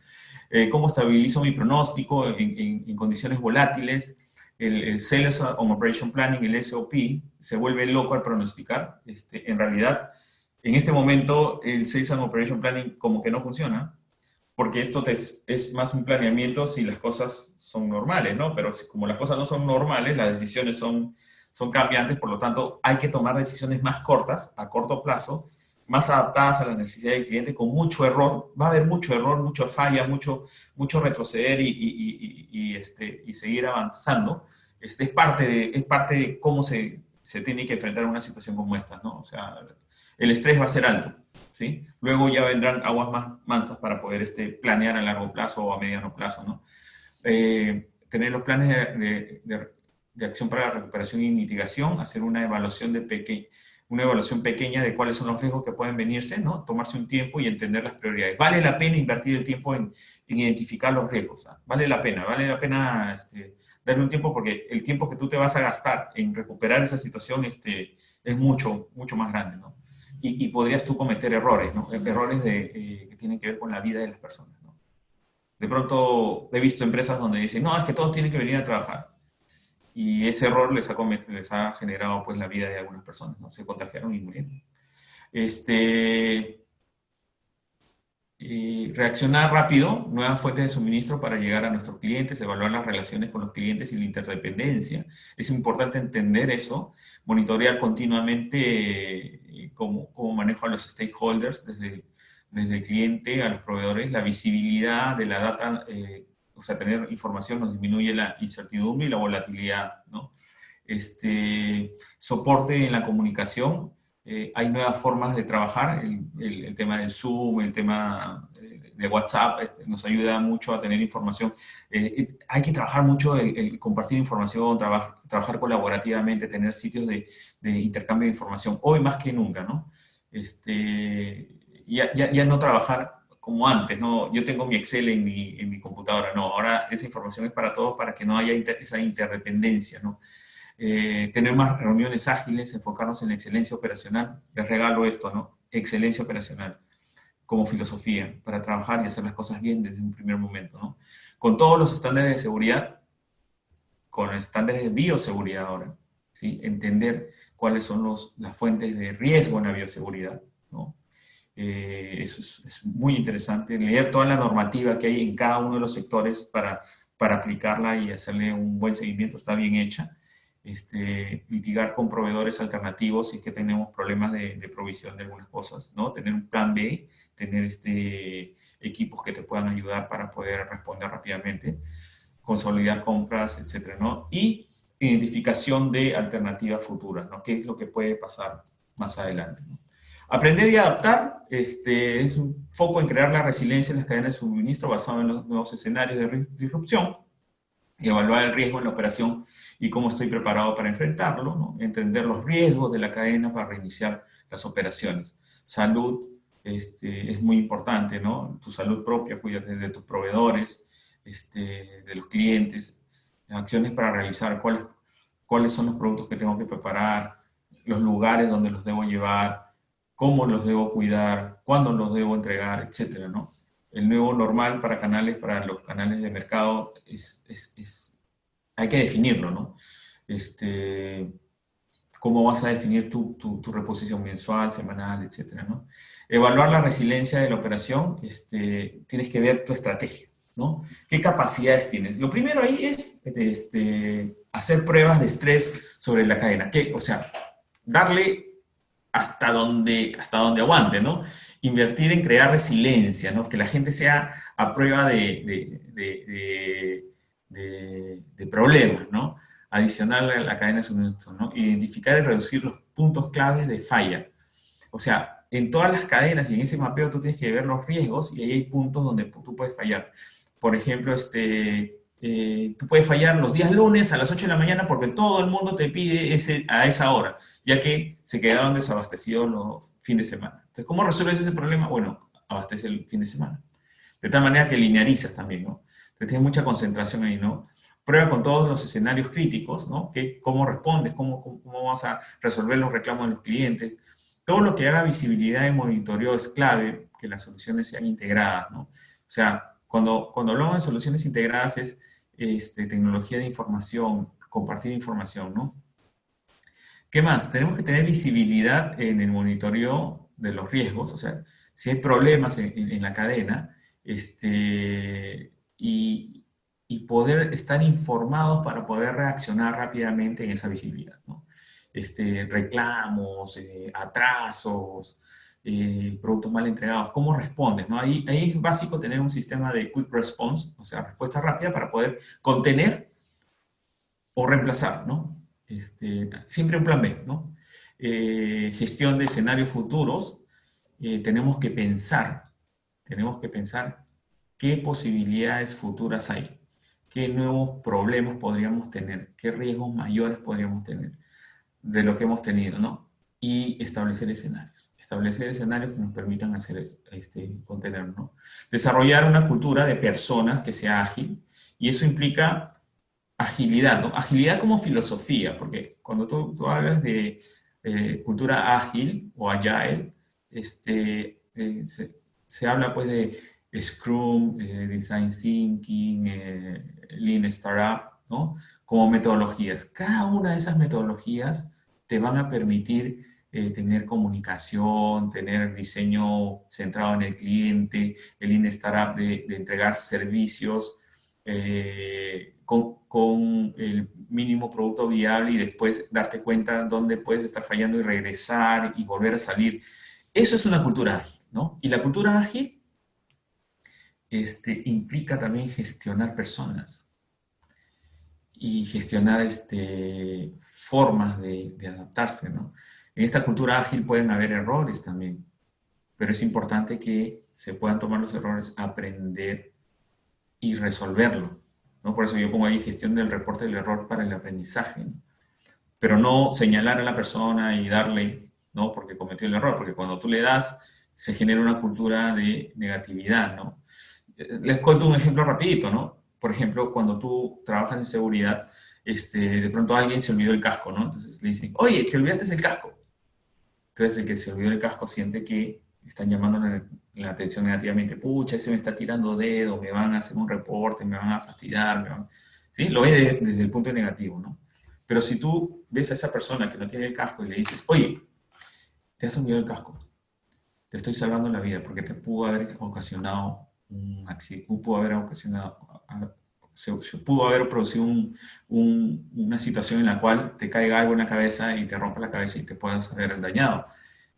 Cómo estabilizo mi pronóstico en condiciones volátiles. El Sales on Operation Planning, el SOP, se vuelve loco al pronosticar. En realidad, en este momento, el Sales on Operation Planning como que no funciona, porque es más un planeamiento si las cosas son normales, ¿no? Pero como las cosas no son normales, las decisiones son cambiantes, por lo tanto, hay que tomar decisiones más cortas, a corto plazo, más adaptadas a las necesidades del cliente, con mucho error. Va a haber mucho error, mucha falla, mucho retroceder y seguir avanzando. Es parte de cómo se tiene que enfrentar a una situación como esta, ¿no? O sea, el estrés va a ser alto, ¿sí? Luego ya vendrán aguas más mansas para poder planear a largo plazo o a mediano plazo, ¿no? Tener los planes de acción para la recuperación y mitigación, hacer una evaluación pequeña de cuáles son los riesgos que pueden venirse, ¿no? Tomarse un tiempo y entender las prioridades. Vale la pena invertir el tiempo en identificar los riesgos, ¿ah? Vale la pena darle un tiempo porque el tiempo que tú te vas a gastar en recuperar esa situación es mucho, mucho más grande, ¿no? Y podrías tú cometer errores, ¿no? Errores que tienen que ver con la vida de las personas, ¿no? De pronto he visto empresas donde dicen, no, es que todos tienen que venir a trabajar. Y ese error les ha generado pues la vida de algunas personas, ¿no? Se contagiaron y murieron. Este, Reaccionar rápido, nuevas fuentes de suministro para llegar a nuestros clientes, evaluar las relaciones con los clientes y la interdependencia. Es importante entender eso, monitorear continuamente cómo manejo a los stakeholders, desde el cliente a los proveedores, la visibilidad de la data, o sea, tener información nos disminuye la incertidumbre y la volatilidad, ¿no? Soporte en la comunicación, hay nuevas formas de trabajar, el tema del Zoom, el tema de WhatsApp, nos ayuda mucho a tener información. Hay que trabajar mucho el compartir información, trabajar colaborativamente, tener sitios de intercambio de información, hoy más que nunca, ¿no? Ya no trabajar como antes, ¿no? Yo tengo mi Excel en mi computadora, no, ahora esa información es para todos para que no haya esa interdependencia, ¿no? Tener más reuniones ágiles, enfocarnos en la excelencia operacional. Les regalo esto, ¿no? Excelencia operacional como filosofía para trabajar y hacer las cosas bien desde un primer momento, ¿no? Con todos los estándares de seguridad, con los estándares de bioseguridad ahora, ¿sí? Entender cuáles son las fuentes de riesgo en la bioseguridad, ¿no? Eso es muy interesante, leer toda la normativa que hay en cada uno de los sectores para aplicarla y hacerle un buen seguimiento, está bien hecha. Litigar con proveedores alternativos si es que tenemos problemas de provisión de algunas cosas, ¿no? Tener un plan B, tener equipos que te puedan ayudar para poder responder rápidamente, consolidar compras, etcétera, ¿no? Y identificación de alternativas futuras, ¿no? ¿Qué es lo que puede pasar más adelante, ¿no? Aprender y adaptar es un foco en crear la resiliencia en las cadenas de suministro basado en los nuevos escenarios de disrupción y evaluar el riesgo en la operación y cómo estoy preparado para enfrentarlo, ¿no? Entender los riesgos de la cadena para reiniciar las operaciones. Salud es muy importante, ¿no? Tu salud propia, cuídate de tus proveedores, de los clientes, acciones para realizar, cuáles son los productos que tengo que preparar, los lugares donde los debo llevar, cómo los debo cuidar, cuándo los debo entregar, etcétera, ¿no? El nuevo normal para los canales de mercado hay que definirlo, ¿no? Este, cómo vas a definir tu reposición mensual, semanal, etcétera, ¿no? Evaluar la resiliencia de la operación, tienes que ver tu estrategia, ¿no? ¿Qué capacidades tienes? Lo primero ahí es hacer pruebas de estrés sobre la cadena, o sea, darle hasta donde aguante, ¿no? Invertir en crear resiliencia, ¿no? Que la gente sea a prueba de problemas, ¿no? Adicional a la cadena de suministro, ¿no? Identificar y reducir los puntos claves de falla. O sea, en todas las cadenas y en ese mapeo tú tienes que ver los riesgos y ahí hay puntos donde tú puedes fallar. Por ejemplo, tú puedes fallar los días lunes a las 8 de la mañana porque todo el mundo te pide a esa hora, ya que se quedaron desabastecidos los fines de semana. Entonces, ¿cómo resuelves ese problema? Bueno, abastece el fin de semana. De tal manera que linearizas también, ¿no? Entonces, tienes mucha concentración ahí, ¿no? Prueba con todos los escenarios críticos, ¿no? ¿Cómo respondes? ¿Cómo vas a resolver los reclamos de los clientes? Todo lo que haga visibilidad y monitoreo es clave, que las soluciones sean integradas, ¿no? O sea, cuando hablamos de soluciones integradas es tecnología de información, compartir información, ¿no? ¿Qué más? Tenemos que tener visibilidad en el monitoreo de los riesgos, o sea, si hay problemas en la cadena, y, y poder estar informados para poder reaccionar rápidamente en esa visibilidad, ¿no? Reclamos, atrasos, productos mal entregados, ¿cómo respondes, no? Ahí es básico tener un sistema de quick response, o sea, respuesta rápida para poder contener o reemplazar, ¿no? Siempre un plan B, ¿no? Gestión de escenarios futuros, tenemos que pensar qué posibilidades futuras hay, qué nuevos problemas podríamos tener, qué riesgos mayores podríamos tener de lo que hemos tenido, ¿no? Y establecer escenarios que nos permitan hacer contener, ¿no? Desarrollar una cultura de personas que sea ágil, y eso implica agilidad, ¿no? Agilidad como filosofía, porque cuando tú hablas de cultura ágil o agile, se habla pues de Scrum, Design Thinking, Lean Startup, ¿no? Como metodologías. Cada una de esas metodologías te van a permitir tener comunicación, tener diseño centrado en el cliente, el Lean Startup de entregar servicios con el mínimo producto viable y después darte cuenta dónde puedes estar fallando y regresar y volver a salir. Eso es una cultura ágil, ¿no? Y la cultura ágil implica también gestionar personas y gestionar formas de adaptarse, ¿no? En esta cultura ágil pueden haber errores también, pero es importante que se puedan tomar los errores, aprender y resolverlo, ¿no? Por eso yo pongo ahí gestión del reporte del error para el aprendizaje, ¿no? Pero no señalar a la persona y darle, ¿no? Porque cometió el error, porque cuando tú le das, se genera una cultura de negatividad, ¿no? Les cuento un ejemplo rapidito, ¿no? Por ejemplo, cuando tú trabajas en seguridad, de pronto alguien se olvidó el casco, ¿no? Entonces le dicen, oye, te olvidaste el casco. Entonces el que se olvidó el casco siente que están llamando la atención negativamente. Pucha, ese me está tirando dedo, me van a hacer un reporte, me van a fastidiar, ¿sí? Lo ve desde el punto negativo, ¿no? Pero si tú ves a esa persona que no tiene el casco y le dices, oye, te has olvidado el casco, te estoy salvando la vida porque te pudo haber ocasionado un accidente, pudo haber ocasionado, se pudo haber producido una situación en la cual te caiga algo en la cabeza y te rompa la cabeza y te puedas haber dañado.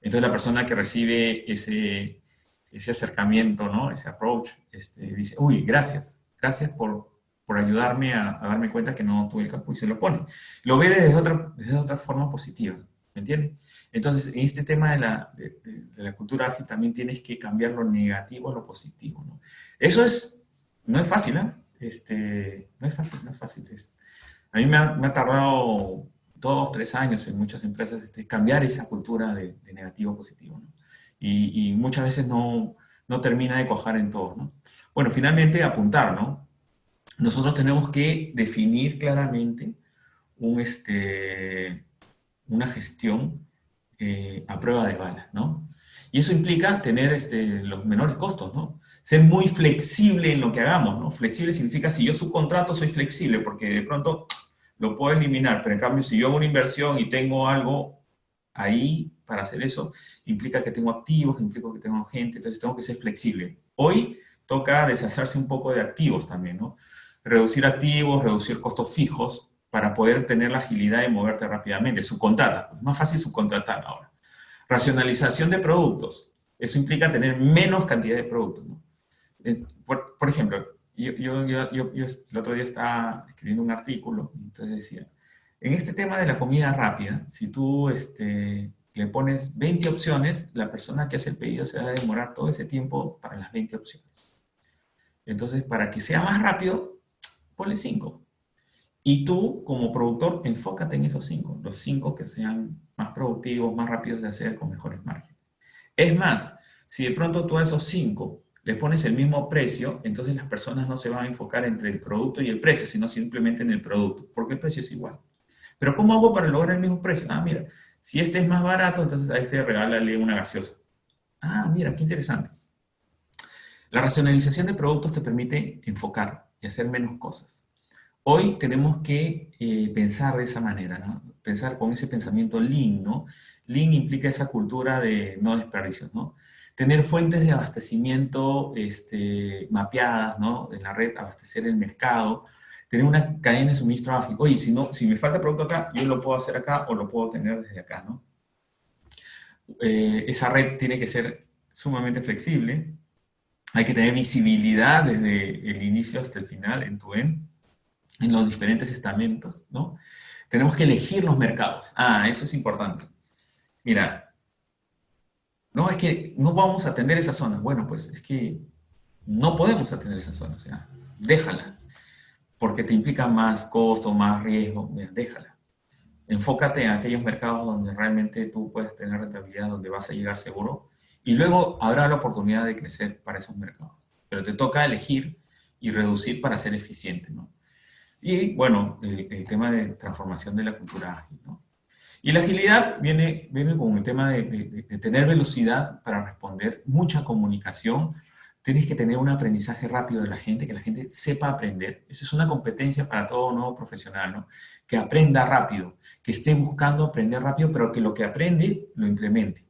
Entonces la persona que recibe ese acercamiento, ¿no? Ese approach, dice, uy, gracias por ayudarme a darme cuenta que no tuve el casco y se lo pone. Lo ve desde otra forma positiva, ¿me entiendes? Entonces, en este tema de la cultura ágil también tienes que cambiar lo negativo a lo positivo, ¿no? Eso no es fácil, ¿eh? No es fácil, no es fácil. A mí me ha tardado 2, 3 años en muchas empresas cambiar esa cultura de negativo a positivo, ¿no? Y muchas veces no termina de cuajar en todo, ¿no? Bueno, finalmente apuntar, ¿no? Nosotros tenemos que definir claramente una gestión a prueba de balas, ¿no? Y eso implica tener los menores costos, ¿no? Ser muy flexible en lo que hagamos, ¿no? Flexible significa si yo subcontrato soy flexible porque de pronto lo puedo eliminar, pero en cambio si yo hago una inversión y tengo algo ahí para hacer eso, implica que tengo activos, implica que tengo gente, entonces tengo que ser flexible. Hoy toca deshacerse un poco de activos también, ¿no? Reducir activos, reducir costos fijos para poder tener la agilidad de moverte rápidamente. Subcontrata, pues, más fácil subcontratar ahora. Racionalización de productos. Eso implica tener menos cantidad de productos, ¿no? Por ejemplo, yo el otro día estaba escribiendo un artículo, y entonces decía, en este tema de la comida rápida, si tú le pones 20 opciones, la persona que hace el pedido se va a demorar todo ese tiempo para las 20 opciones. Entonces, para que sea más rápido, ponle 5. Y tú, como productor, enfócate en esos 5, los 5 que sean más productivos, más rápidos de hacer, con mejores márgenes. Es más, si de pronto tú a esos 5 le pones el mismo precio, entonces las personas no se van a enfocar entre el producto y el precio, sino simplemente en el producto, porque el precio es igual. Pero ¿cómo hago para lograr el mismo precio? Ah, mira, si este es más barato, entonces a ese regálale una gaseosa. Ah, mira, qué interesante. La racionalización de productos te permite enfocar y hacer menos cosas. Hoy tenemos que pensar de esa manera, ¿no? Pensar con ese pensamiento Lean, ¿no? Lean implica esa cultura de no desperdicios, ¿no? Tener fuentes de abastecimiento mapeadas, ¿no? En la red, abastecer el mercado, tener una cadena de suministro ágil. Oye, si, no, si me falta producto acá, yo lo puedo hacer acá o lo puedo tener desde acá, ¿no? Esa red tiene que ser sumamente flexible. Hay que tener visibilidad desde el inicio hasta el final, en tu end, en los diferentes estamentos, ¿no? Tenemos que elegir los mercados. Ah, eso es importante. Mira, no es que no vamos a atender esa zona. Bueno, pues es que no podemos atender esa zona, o sea, déjala, porque te implica más costo, más riesgo. Mira, déjala. Enfócate en aquellos mercados donde realmente tú puedes tener rentabilidad, donde vas a llegar seguro, y luego habrá la oportunidad de crecer para esos mercados. Pero te toca elegir y reducir para ser eficiente, ¿no? Y bueno, el tema de transformación de la cultura ágil, ¿no? Y la agilidad viene con el tema de tener velocidad para responder, mucha comunicación. Tienes que tener un aprendizaje rápido de la gente, que la gente sepa aprender. Esa es una competencia para todo nuevo profesional, ¿no? Que aprenda rápido, que esté buscando aprender rápido, pero que lo que aprende lo implemente,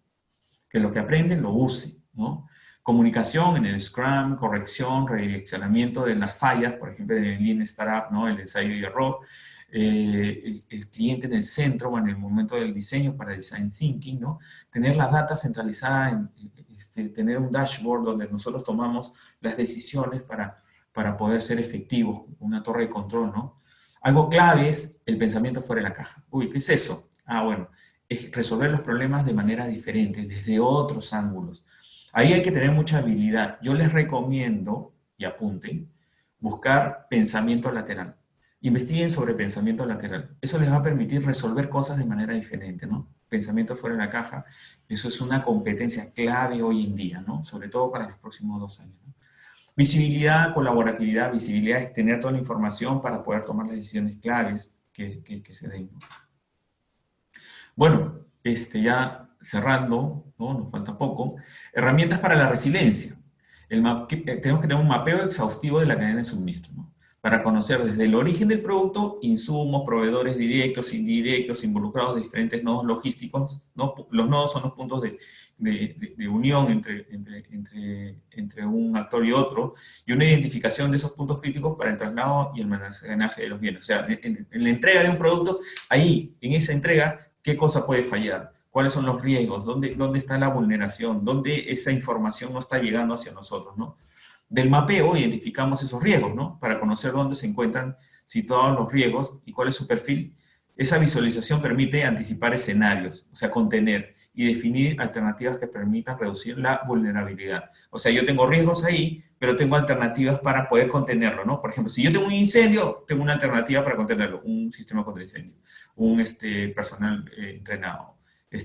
que lo que aprende lo use, ¿no? Comunicación en el Scrum, corrección, redireccionamiento de las fallas, por ejemplo, en el Lean Startup, ¿no? El ensayo y error, el cliente en el centro o en el momento del diseño para design thinking, ¿no? Tener la data centralizada, tener un dashboard donde nosotros tomamos las decisiones para poder ser efectivos, una torre de control, ¿no? Algo clave es el pensamiento fuera de la caja. Uy, ¿qué es eso? Ah, bueno, es resolver los problemas de manera diferente, desde otros ángulos. Ahí hay que tener mucha habilidad. Yo les recomiendo, y apunten, buscar pensamiento lateral. Investiguen sobre pensamiento lateral. Eso les va a permitir resolver cosas de manera diferente, ¿no? Pensamiento fuera de la caja. Eso es una competencia clave hoy en día, ¿no? Sobre todo para los próximos 2 años, ¿no? Visibilidad, colaboratividad. Visibilidad es tener toda la información para poder tomar las decisiones claves que se den, ¿no? Bueno, ya cerrando, ¿no? Nos falta poco. Herramientas para la resiliencia. Tenemos que tener un mapeo exhaustivo de la cadena de suministro, ¿no? Para conocer desde el origen del producto, insumos, proveedores directos, indirectos, involucrados de diferentes nodos logísticos, ¿no? Los nodos son los puntos de unión entre un actor y otro, y una identificación de esos puntos críticos para el traslado y el almacenaje de los bienes. O sea, en la entrega de un producto, ahí, en esa entrega, ¿qué cosa puede fallar? ¿Cuáles son los riesgos? ¿Dónde está la vulneración? ¿Dónde esa información no está llegando hacia nosotros, ¿no? Del mapeo identificamos esos riesgos, ¿no? Para conocer dónde se encuentran situados los riesgos y cuál es su perfil. Esa visualización permite anticipar escenarios, o sea, contener y definir alternativas que permitan reducir la vulnerabilidad. O sea, yo tengo riesgos ahí, pero tengo alternativas para poder contenerlo, ¿no? Por ejemplo, si yo tengo un incendio, tengo una alternativa para contenerlo, un sistema contra incendio, un personal entrenado,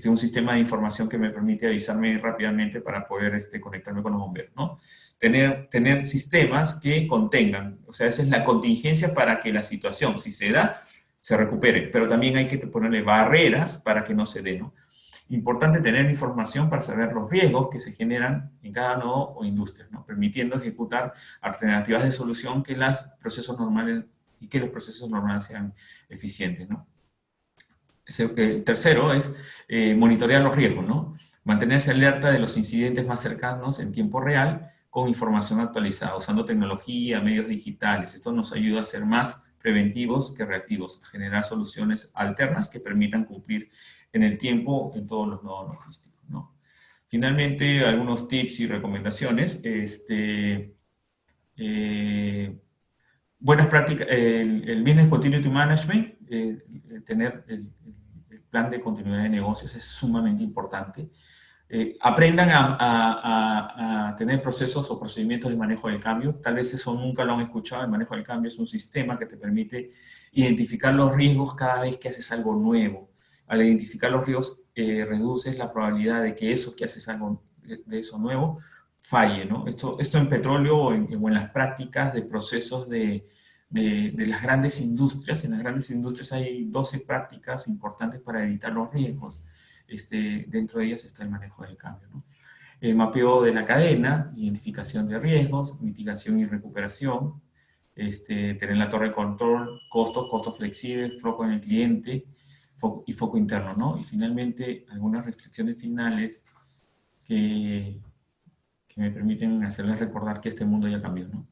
un sistema de información que me permite avisarme rápidamente para poder conectarme con los bomberos, ¿no? Tener sistemas que contengan, o sea, esa es la contingencia para que la situación, si se da, se recupere, pero también hay que ponerle barreras para que no se dé, ¿no? Importante tener información para saber los riesgos que se generan en cada nodo o industria, ¿no? Permitiendo ejecutar alternativas de solución que los procesos normales sean eficientes, ¿no? El tercero es monitorear los riesgos, ¿no? Mantenerse alerta de los incidentes más cercanos en tiempo real con información actualizada, usando tecnología, medios digitales. Esto nos ayuda a ser más preventivos que reactivos, a generar soluciones alternas que permitan cumplir en el tiempo en todos los nodos logísticos, ¿no? Finalmente, algunos tips y recomendaciones. Eh, Buenas prácticas, el Business Continuity Management, tener el plan de continuidad de negocios es sumamente importante. Aprendan a tener procesos o procedimientos de manejo del cambio. Tal vez eso nunca lo han escuchado. El manejo del cambio es un sistema que te permite identificar los riesgos cada vez que haces algo nuevo. Al identificar los riesgos, reduces la probabilidad de que eso que haces algo de eso nuevo falle, ¿no? Esto en petróleo o en las prácticas de procesos de las grandes industrias. En las grandes industrias hay 12 prácticas importantes para evitar los riesgos. Dentro de ellas está el manejo del cambio, ¿no? El mapeo de la cadena, identificación de riesgos, mitigación y recuperación, tener la torre de control, costos flexibles, foco en el cliente y foco interno, ¿no? Y finalmente, algunas reflexiones finales que, que me permiten hacerles recordar que este mundo ya cambió, ¿no?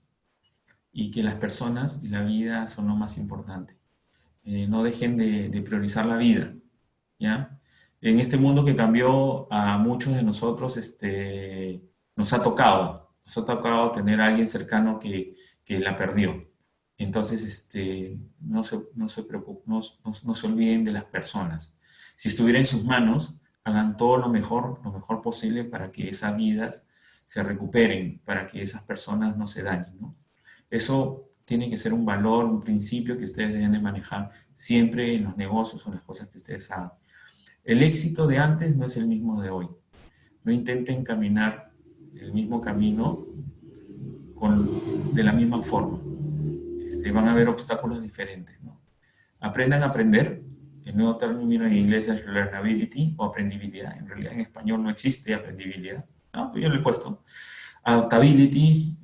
Y que las personas y la vida son lo más importante. No dejen de priorizar la vida, ¿ya? En este mundo que cambió a muchos de nosotros, nos ha tocado tener a alguien cercano que la perdió. Entonces, no se olviden de las personas. Si estuviera en sus manos, hagan todo lo mejor posible para que esas vidas se recuperen, para que esas personas no se dañen, ¿no? Eso tiene que ser un valor, un principio que ustedes deben de manejar siempre en los negocios o en las cosas que ustedes hagan. El éxito de antes no es el mismo de hoy. No intenten caminar el mismo camino de la misma forma. Van a haber obstáculos diferentes, ¿no? Aprendan a aprender. El nuevo término en inglés es learnability o aprendibilidad. En realidad en español no existe aprendibilidad. No, pues yo le he puesto adaptability.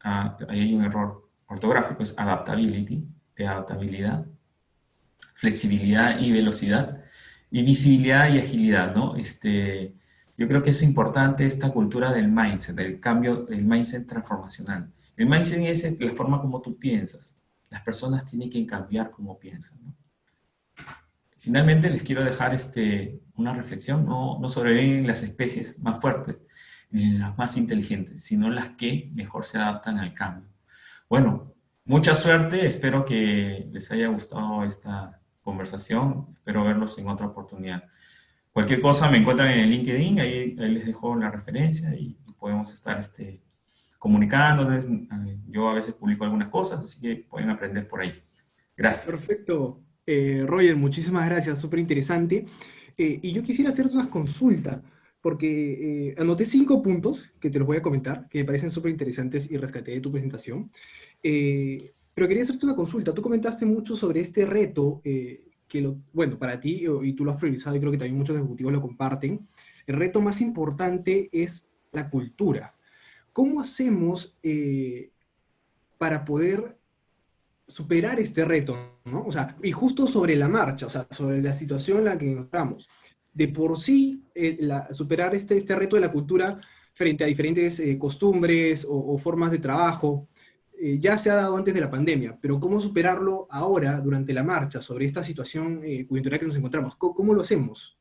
Ahí hay un error ortográfico, es adaptability, de adaptabilidad, flexibilidad y velocidad, y visibilidad y agilidad, ¿no? Yo creo que es importante esta cultura del mindset, del cambio, del mindset transformacional. El mindset es la forma como tú piensas. Las personas tienen que cambiar cómo piensan, ¿no? Finalmente, les quiero dejar una reflexión. No sobreviven las especies más fuertes, ni las más inteligentes, sino las que mejor se adaptan al cambio. Bueno, mucha suerte. Espero que les haya gustado esta conversación. Espero verlos en otra oportunidad. Cualquier cosa me encuentran en el LinkedIn. Ahí les dejo la referencia y podemos estar comunicándonos. Yo a veces publico algunas cosas, así que pueden aprender por ahí. Gracias. Perfecto. Roger, muchísimas gracias, súper interesante. Y yo quisiera hacerte unas consultas, porque anoté 5 puntos que te los voy a comentar, que me parecen súper interesantes y rescaté de tu presentación. Pero quería hacerte una consulta. Tú comentaste mucho sobre este reto, bueno, para ti, y tú lo has priorizado, y creo que también muchos ejecutivos lo comparten. El reto más importante es la cultura. ¿Cómo hacemos para poder superar este reto, ¿no? O sea, y justo sobre la marcha, o sea, sobre la situación en la que encontramos. De por sí, superar este reto de la cultura frente a diferentes costumbres o formas de trabajo, ya se ha dado antes de la pandemia, pero ¿cómo superarlo ahora, durante la marcha, sobre esta situación coyuntural que nos encontramos? ¿Cómo lo hacemos?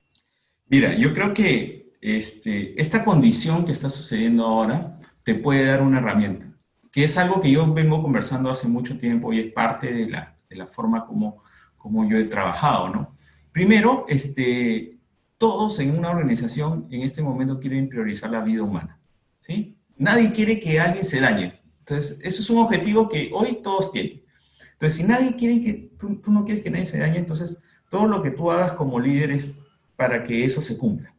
Mira, yo creo que esta condición que está sucediendo ahora te puede dar una herramienta, que es algo que yo vengo conversando hace mucho tiempo y es parte de la forma como yo he trabajado, ¿no? Primero, todos en una organización en este momento quieren priorizar la vida humana, ¿sí? Nadie quiere que alguien se dañe. Entonces, eso es un objetivo que hoy todos tienen. Entonces, si nadie quiere tú no quieres que nadie se dañe, entonces todo lo que tú hagas como líder es para que eso se cumpla.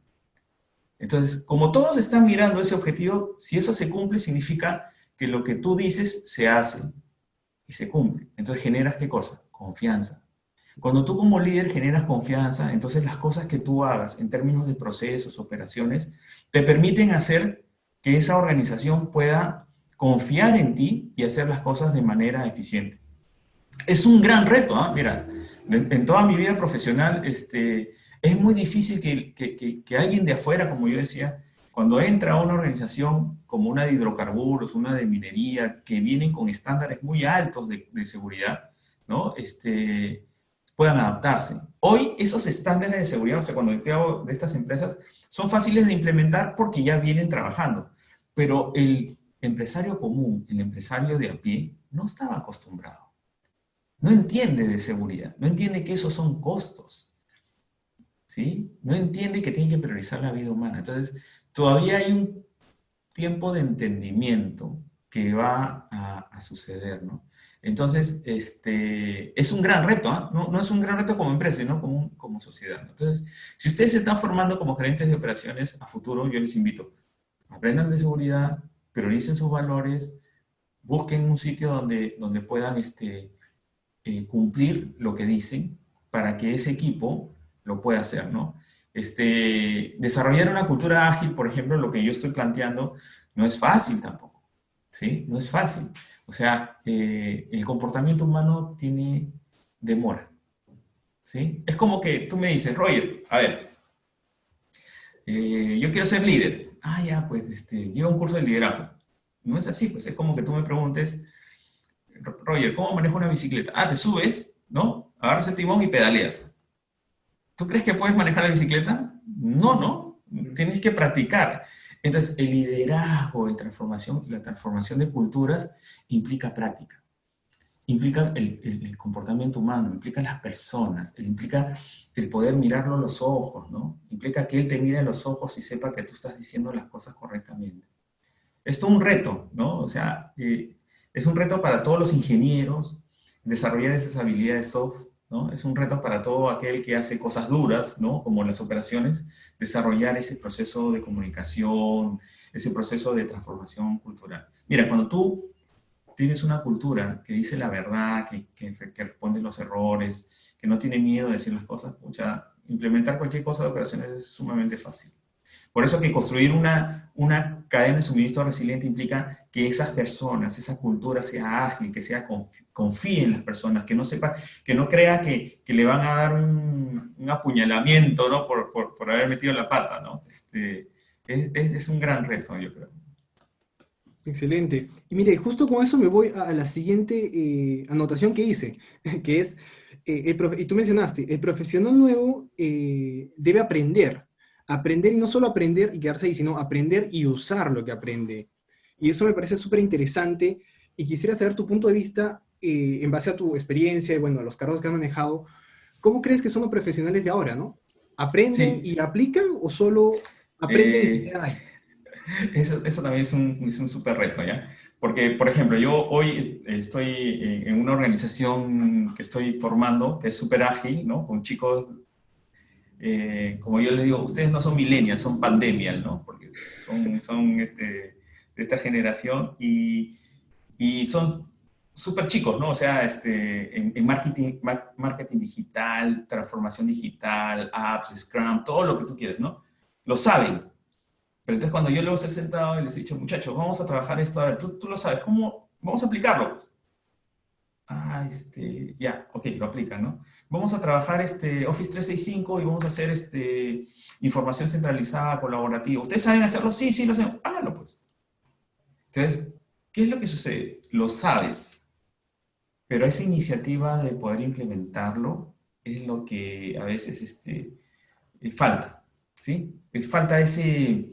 Entonces, como todos están mirando ese objetivo, si eso se cumple, significa que lo que tú dices se hace. y se cumple. Entonces generas ¿qué cosa? Confianza. Cuando tú como líder generas confianza, entonces las cosas que tú hagas en términos de procesos, operaciones, te permiten hacer que esa organización pueda confiar en ti y hacer las cosas de manera eficiente. Es un gran reto, ¿ah? Mira, en toda mi vida profesional, es muy difícil que alguien de afuera, como yo decía, cuando entra a una organización como una de hidrocarburos, una de minería, que vienen con estándares muy altos de seguridad, ¿no? Puedan adaptarse. Hoy esos estándares de seguridad, o sea, cuando te hablo de estas empresas, son fáciles de implementar porque ya vienen trabajando, pero el empresario común, el empresario de a pie, no estaba acostumbrado. No entiende de seguridad, no entiende que esos son costos, ¿sí? No entiende que tiene que priorizar la vida humana. Entonces, todavía hay un tiempo de entendimiento que va a suceder, ¿no? Entonces, es un gran reto, ¿ah? No, no es un gran reto como empresa, sino como sociedad, ¿no? Entonces, si ustedes se están formando como gerentes de operaciones a futuro, yo les invito, aprendan de seguridad, prioricen sus valores, busquen un sitio donde puedan, cumplir lo que dicen para que ese equipo lo pueda hacer, ¿no? Desarrollar una cultura ágil, por ejemplo, lo que yo estoy planteando, no es fácil tampoco, ¿sí? No es fácil. O sea, el comportamiento humano tiene demora, ¿sí? Es como que tú me dices, Roger, a ver, yo quiero ser líder. Ah, ya, pues, lleva un curso de liderazgo. No es así, pues es como que tú me preguntes, Roger, ¿cómo manejo una bicicleta? Ah, te subes, ¿no? Agarras el timón y pedaleas. ¿Tú crees que puedes manejar la bicicleta? No, no. Tienes que practicar. Entonces, el liderazgo, la transformación de culturas implica práctica, implica el comportamiento humano, implica las personas, implica el poder mirarlo a los ojos, ¿no? Implica que él te mire a los ojos y sepa que tú estás diciendo las cosas correctamente. Esto es un reto, ¿no? O sea, es un reto para todos los ingenieros desarrollar esas habilidades soft, ¿no? Es un reto para todo aquel que hace cosas duras, ¿no? Como las operaciones, desarrollar ese proceso de comunicación, ese proceso de transformación cultural. Mira, cuando tú tienes una cultura que dice la verdad, que responde los errores, que no tiene miedo de decir las cosas, pucha, implementar cualquier cosa de operaciones es sumamente fácil. Por eso que construir una cadena de suministro resiliente implica que esas personas, esa cultura sea ágil, que sea confíe en las personas, que no sepa, que no crea que le van a dar un apuñalamiento, ¿no? Por haber metido la pata, ¿no? Es un gran reto, yo creo. Excelente. Y mire, justo con eso me voy a la siguiente anotación que hice, que es, y tú mencionaste, el profesional nuevo debe aprender, aprender y no solo aprender y quedarse ahí, sino aprender y usar lo que aprende. Y eso me parece súper interesante y quisiera saber tu punto de vista en base a tu experiencia y bueno, a los cargos que has manejado. ¿Cómo crees que son los profesionales de ahora, no? ¿Aprenden Sí, y aplican o solo aprenden y se eh, quedan ahí? eso también es un súper reto, ¿ya? Porque, por ejemplo, yo hoy estoy en una organización que estoy formando, que es súper ágil, ¿no? Con chicos, como yo les digo, ustedes no son millennials, son pandemial, ¿no? Porque son de esta generación y son súper chicos, ¿no? O sea, en marketing digital, transformación digital, apps, Scrum, todo lo que tú quieres, ¿no? Lo saben. Pero entonces cuando yo los he sentado y les he dicho, muchachos, vamos a trabajar esto, a ver, tú lo sabes, ¿cómo? Vamos a aplicarlo, pues. Ah, ya, ok, lo aplican, ¿no? Vamos a trabajar Office 365 y vamos a hacer información centralizada, colaborativa. ¿Ustedes saben hacerlo? Sí, sí, lo hacemos. Háganlo, pues. Entonces, ¿qué es lo que sucede? Lo sabes, pero esa iniciativa de poder implementarlo es lo que a veces falta, ¿sí? Es falta ese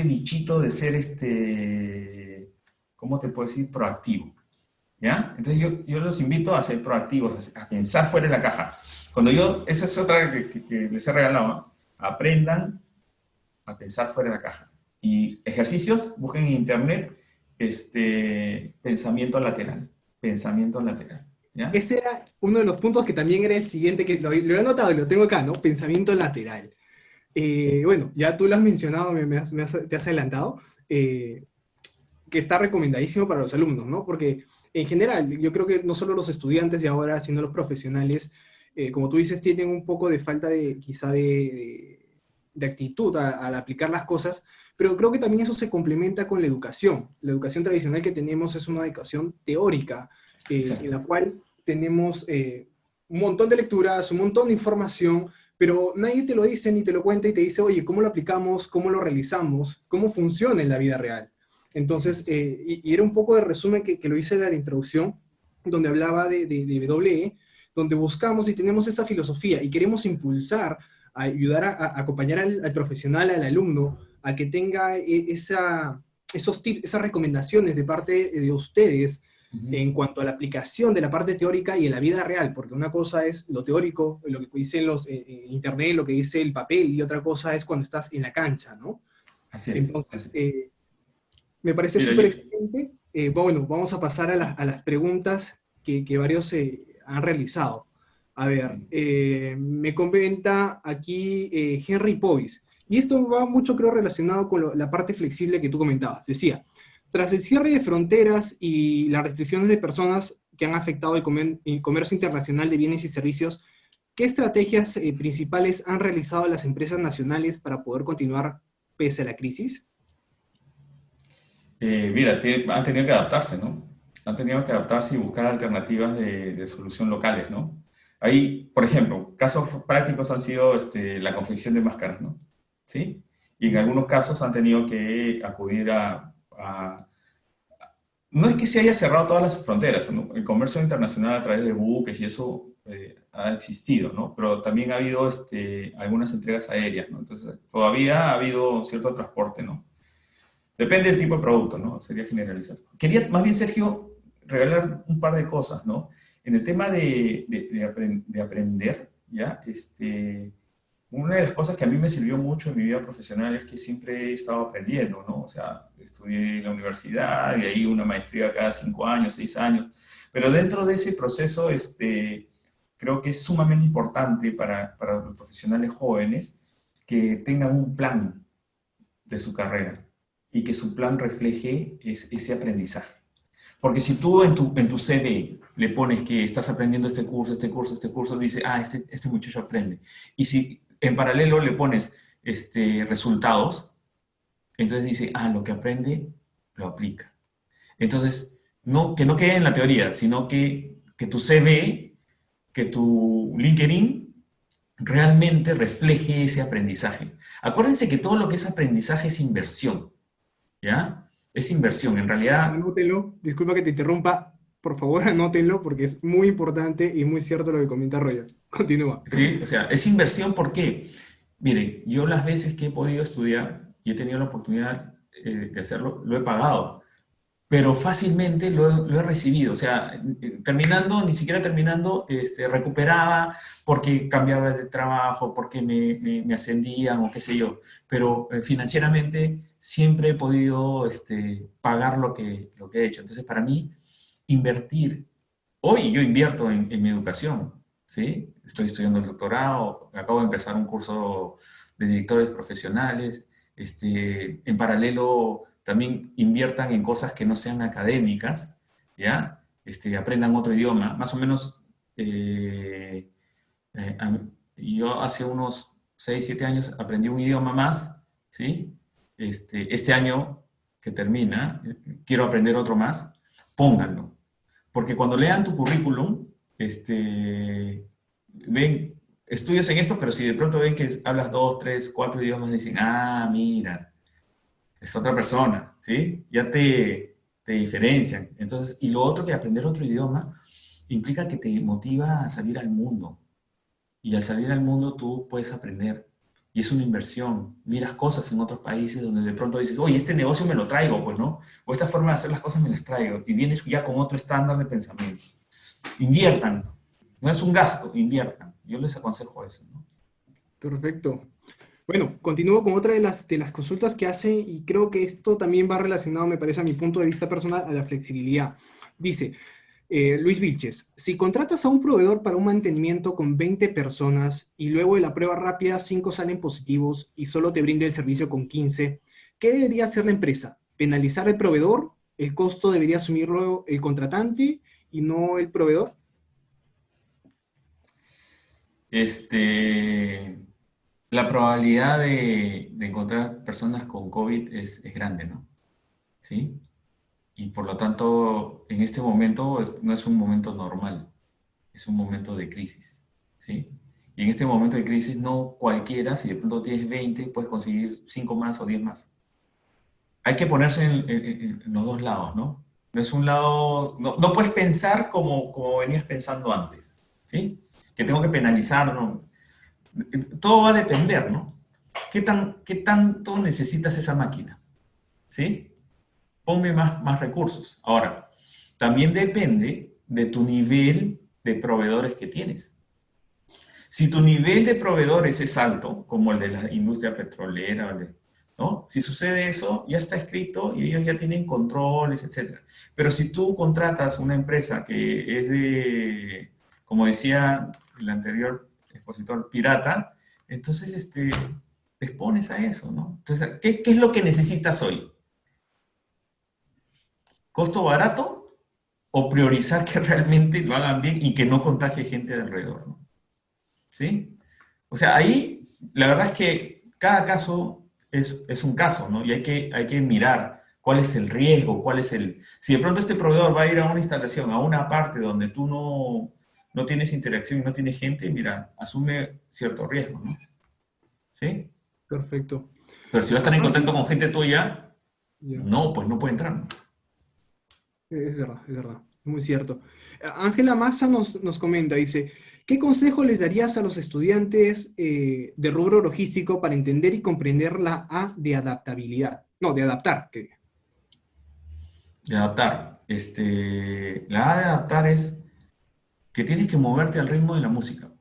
bichito de ser, ¿cómo te puedo decir? Proactivo, ¿ya? Entonces yo los invito a ser proactivos, a pensar fuera de la caja. Esa es otra que les he regalado, ¿no? Aprendan a pensar fuera de la caja. Y ejercicios, busquen en internet, pensamiento lateral, ¿ya? Ese era uno de los puntos que también era el siguiente, que lo he anotado y lo tengo acá, ¿no? Pensamiento lateral. Bueno, ya tú lo has mencionado, te has adelantado, que está recomendadísimo para los alumnos, ¿no? Porque en general, yo creo que no solo los estudiantes de ahora, sino los profesionales, como tú dices, tienen un poco de falta de, quizá de actitud al aplicar las cosas, pero creo que también eso se complementa con la educación. La educación tradicional que tenemos es una educación teórica, en Exacto. la cual tenemos un montón de lecturas, un montón de información, pero nadie te lo dice ni te lo cuenta y te dice, oye, ¿cómo lo aplicamos? ¿Cómo lo realizamos? ¿Cómo funciona en la vida real? Entonces, Exacto. y era un poco de resumen que lo hice en la introducción, donde hablaba de WE, donde buscamos y tenemos esa filosofía y queremos impulsar, a ayudar a acompañar al profesional, al alumno, a que tenga esos tips, esas recomendaciones de parte de ustedes Ujú. en cuanto a la aplicación de la parte teórica y en la vida real, porque una cosa es lo teórico, lo que dicen los internet, lo que dice el papel, y otra cosa es cuando estás en la cancha, ¿no? Así es. Entonces, Así es. me parece Mira, súper excelente. Bueno, vamos a pasar a las preguntas que varios han realizado. A ver, me comenta aquí Henry Pois, y esto va mucho, creo, relacionado con la parte flexible que tú comentabas. Decía, tras el cierre de fronteras y las restricciones de personas que han afectado el comercio internacional de bienes y servicios, ¿qué estrategias principales han realizado las empresas nacionales para poder continuar pese a la crisis? Mira, han tenido que adaptarse, ¿no? Han tenido que adaptarse y buscar alternativas de solución locales, ¿no? Ahí, por ejemplo, casos prácticos han sido la confección de máscaras, ¿no? ¿Sí? Y en algunos casos han tenido que acudir no es que se haya cerrado todas las fronteras, ¿no? El comercio internacional a través de buques y eso ha existido, ¿no? Pero también ha habido algunas entregas aéreas, ¿no? Entonces, todavía ha habido cierto transporte, ¿no? Depende del tipo de producto, ¿no? Sería generalizar. Quería, más bien, Sergio, regalar un par de cosas, ¿no? En el tema de aprender, ¿ya? Una de las cosas que a mí me sirvió mucho en mi vida profesional es que siempre he estado aprendiendo, ¿no? O sea, estudié en la universidad y ahí una maestría cada 5 años, 6 años. Pero dentro de ese proceso, creo que es sumamente importante para los profesionales jóvenes que tengan un plan de su carrera y que su plan refleje ese aprendizaje. Porque si tú en tu CV le pones que estás aprendiendo este curso, dice, ah, este muchacho aprende. Y si en paralelo le pones resultados, entonces dice, ah, lo que aprende, lo aplica. Entonces, no, que no quede en la teoría, sino que tu CV, que tu LinkedIn realmente refleje ese aprendizaje. Acuérdense que todo lo que es aprendizaje es inversión, ¿ya? Es inversión. En realidad, Anótenlo, disculpa que te interrumpa, por favor anótenlo porque es muy importante y muy cierto lo que comenta Roger. Continúa. ¿sí? O sea, es inversión porque, miren, yo las veces que he podido estudiar y he tenido la oportunidad de hacerlo, lo he pagado, pero fácilmente lo he recibido. O sea, terminando, ni siquiera terminando, recuperaba porque cambiaba de trabajo, porque me ascendían o qué sé yo. Pero financieramente siempre he podido pagar lo que he hecho. Entonces, para mí, invertir, hoy yo invierto en mi educación, ¿sí? Estoy estudiando el doctorado, acabo de empezar un curso de directores profesionales, en paralelo también inviertan en cosas que no sean académicas, ¿ya? Aprendan otro idioma, más o menos, yo hace unos 6 7 años aprendí un idioma más, ¿sí? Este año que termina, quiero aprender otro más, pónganlo. Porque cuando lean tu currículum, ven, estudias en esto, pero si de pronto ven que hablas 2 3 4 idiomas, dicen, ah, mira, es otra persona, ¿sí? Ya te diferencian. Entonces, y lo otro que aprender otro idioma implica que te motiva a salir al mundo. Y al salir al mundo tú puedes aprender. Y es una inversión. Miras cosas en otros países donde de pronto dices, oye, este negocio me lo traigo, pues, ¿no? O esta forma de hacer las cosas me las traigo. Y vienes ya con otro estándar de pensamiento. Inviertan. No es un gasto, inviertan. Yo les aconsejo eso, ¿no? Perfecto. Bueno, continúo con otra de las consultas que hace y creo que esto también va relacionado, me parece a mi punto de vista personal, a la flexibilidad. Dice, Luis Vilches, si contratas a un proveedor para un mantenimiento con 20 personas y luego de la prueba rápida 5 salen positivos y solo te brinda el servicio con 15, ¿qué debería hacer la empresa? ¿Penalizar al proveedor ¿El costo debería asumirlo el contratante y no el proveedor? Este, la probabilidad de encontrar personas con COVID es grande, ¿no? ¿Sí? Y por lo tanto, en este momento no es un momento normal, es un momento de crisis, ¿sí? Y en este momento de crisis no cualquiera, si de pronto tienes 20, puedes conseguir 5 más o 10 más. Hay que ponerse en los dos lados, ¿no? No es un lado, no puedes pensar como venías pensando antes, ¿sí? Que tengo que penalizar, ¿no? Todo va a depender, ¿no? ¿Qué tanto necesitas esa máquina? ¿Sí? Ponme más recursos. Ahora, también depende de tu nivel de proveedores que tienes. Si tu nivel de proveedores es alto, como el de la industria petrolera, ¿no? Si sucede eso, ya está escrito y ellos ya tienen controles, etcétera. Pero si tú contratas una empresa que es de, como decía el anterior expositor, pirata, entonces te expones a eso, ¿no? Entonces, ¿qué es lo que necesitas hoy? ¿Costo barato o priorizar que realmente lo hagan bien y que no contagie gente de alrededor, ¿no? ¿Sí? O sea, ahí la verdad es que cada caso es un caso, ¿no? Y hay que mirar cuál es el riesgo, cuál es el... Si de pronto este proveedor va a ir a una instalación, a una parte donde tú no tienes interacción y no tienes gente, mira, asume cierto riesgo, ¿no? ¿Sí? Perfecto. Pero si va a estar en Ángel, contacto con gente tuya, ya. no, pues no puede entrar, ¿no? Es verdad, muy cierto. Ángela Massa nos comenta, dice, ¿qué consejo les darías a los estudiantes de rubro logístico para entender y comprender la A de adaptabilidad? No, de adaptar. De adaptar. La A de adaptar es que tienes que moverte al ritmo de la música,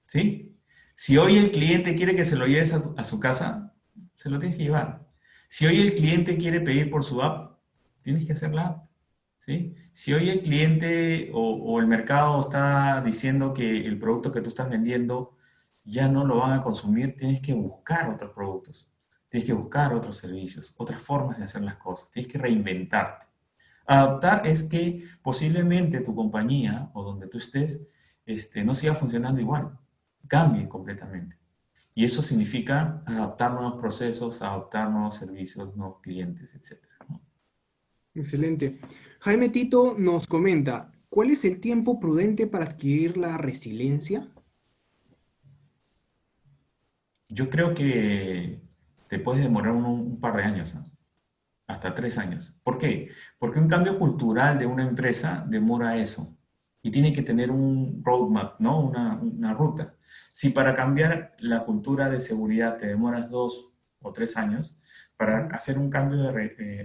¿sí? Si hoy el cliente quiere que se lo lleves a su casa, se lo tienes que llevar. Si hoy el cliente quiere pedir por su app, tienes que hacer la app, ¿sí? Si hoy el cliente o el mercado está diciendo que el producto que tú estás vendiendo ya no lo van a consumir, tienes que buscar otros productos, tienes que buscar otros servicios, otras formas de hacer las cosas, tienes que reinventarte. Adaptar es que posiblemente tu compañía o donde tú estés no siga funcionando igual, cambie completamente. Y eso significa adaptar nuevos procesos, adaptar nuevos servicios, nuevos clientes, etcétera, ¿no? Excelente. Jaime Tito nos comenta, ¿cuál es el tiempo prudente para adquirir la resiliencia? Yo creo que te puedes demorar un par de años, ¿no? Hasta 3 años. ¿Por qué? Porque un cambio cultural de una empresa demora eso y tiene que tener un roadmap, ¿no? Una ruta. Si para cambiar la cultura de seguridad te demoras 2 o 3 años, para Ujú. hacer un cambio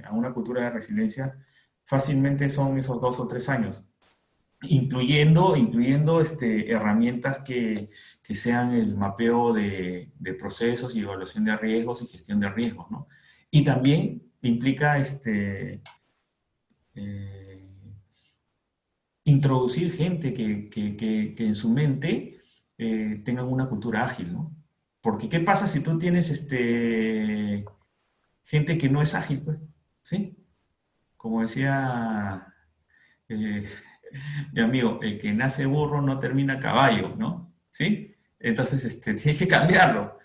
a una cultura de resiliencia, fácilmente son esos 2 o 3 años, incluyendo herramientas que sean el mapeo de procesos y evaluación de riesgos y gestión de riesgos, ¿no? Y también implica eh, introducir gente que en su mente tengan una cultura ágil, ¿no? Porque ¿qué pasa si tú tienes gente que no es ágil, pues? ¿Sí? Como decía eh, mi amigo, el que nace burro no termina caballo, ¿no? ¿Sí? Entonces, tienes que cambiarlo.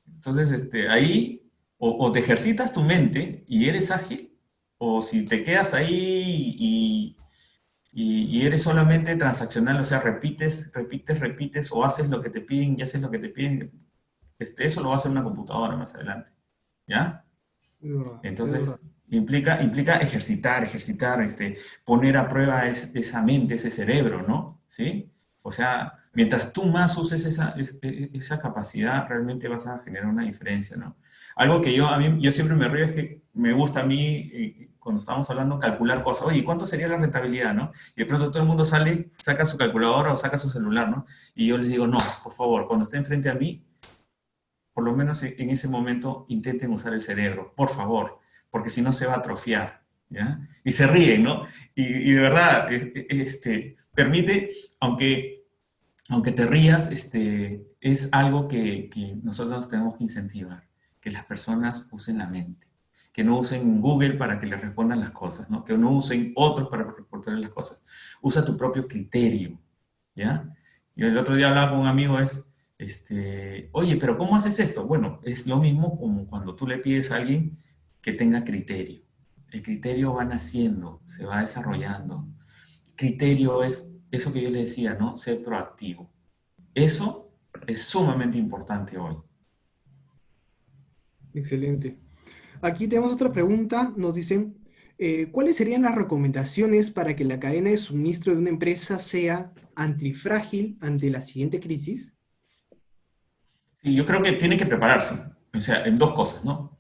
Entonces, ahí o te ejercitas tu mente y eres ágil, o si te quedas ahí y eres solamente transaccional, o sea, repites, o haces lo que te piden y haces lo que te piden, eso lo va a hacer una computadora más adelante, ¿ya? Es verdad, es verdad. Entonces, implica ejercitar, poner a prueba esa mente, ese cerebro, ¿no? ¿Sí? O sea, mientras tú más uses esa capacidad, realmente vas a generar una diferencia, ¿no? Algo que yo siempre me río es que me gusta a mí, cuando estamos hablando, calcular cosas. Oye, ¿cuánto sería la rentabilidad, no? Y de pronto todo el mundo sale, saca su calculadora o saca su celular, ¿no? Y yo les digo, no, por favor, cuando estén frente a mí, por lo menos en ese momento intenten usar el cerebro, por favor, porque si no se va a atrofiar, ¿ya? Y se ríen, ¿no? Y de verdad, permite, aunque te rías, es algo que nosotros tenemos que incentivar, que las personas usen la mente. que no usen Google para que les respondan las cosas, ¿no? Que no usen otros para reportarles las cosas. Usa tu propio criterio, ¿ya? Yo el otro día hablaba con un amigo, oye, pero ¿cómo haces esto? Bueno, es lo mismo como cuando tú le pides a alguien que tenga criterio. El criterio va naciendo, se va desarrollando. Criterio es eso que yo le decía, ¿no? Ser proactivo. Eso es sumamente importante hoy. Excelente. Aquí tenemos otra pregunta. Nos dicen, ¿cuáles serían las recomendaciones para que la cadena de suministro de una empresa sea antifrágil ante la siguiente crisis? Y yo creo que tiene que prepararse, o sea, en dos cosas, ¿no?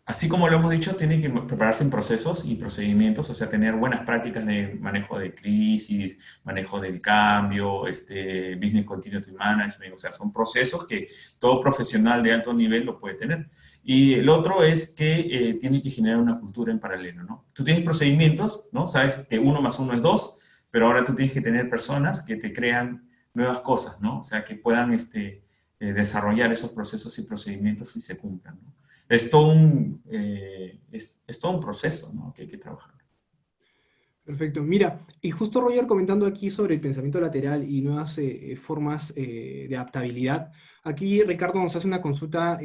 Así como lo hemos dicho, tiene que prepararse en procesos y procedimientos, o sea, tener buenas prácticas de manejo de crisis, manejo del cambio, business continuity management, o sea, son procesos que todo profesional de alto nivel lo puede tener. Y el otro es que tiene que generar una cultura en paralelo, ¿no? Tú tienes procedimientos, ¿no? Sabes que uno más uno es dos, pero ahora tú tienes que tener personas que te crean nuevas cosas, ¿no? O sea, que puedan desarrollar esos procesos y procedimientos y se cumplan, ¿no? Es todo un proceso, ¿no? Que hay que trabajar. Perfecto. Mira, y justo Roger comentando aquí sobre el pensamiento lateral y nuevas formas de adaptabilidad, aquí Ricardo nos hace una consulta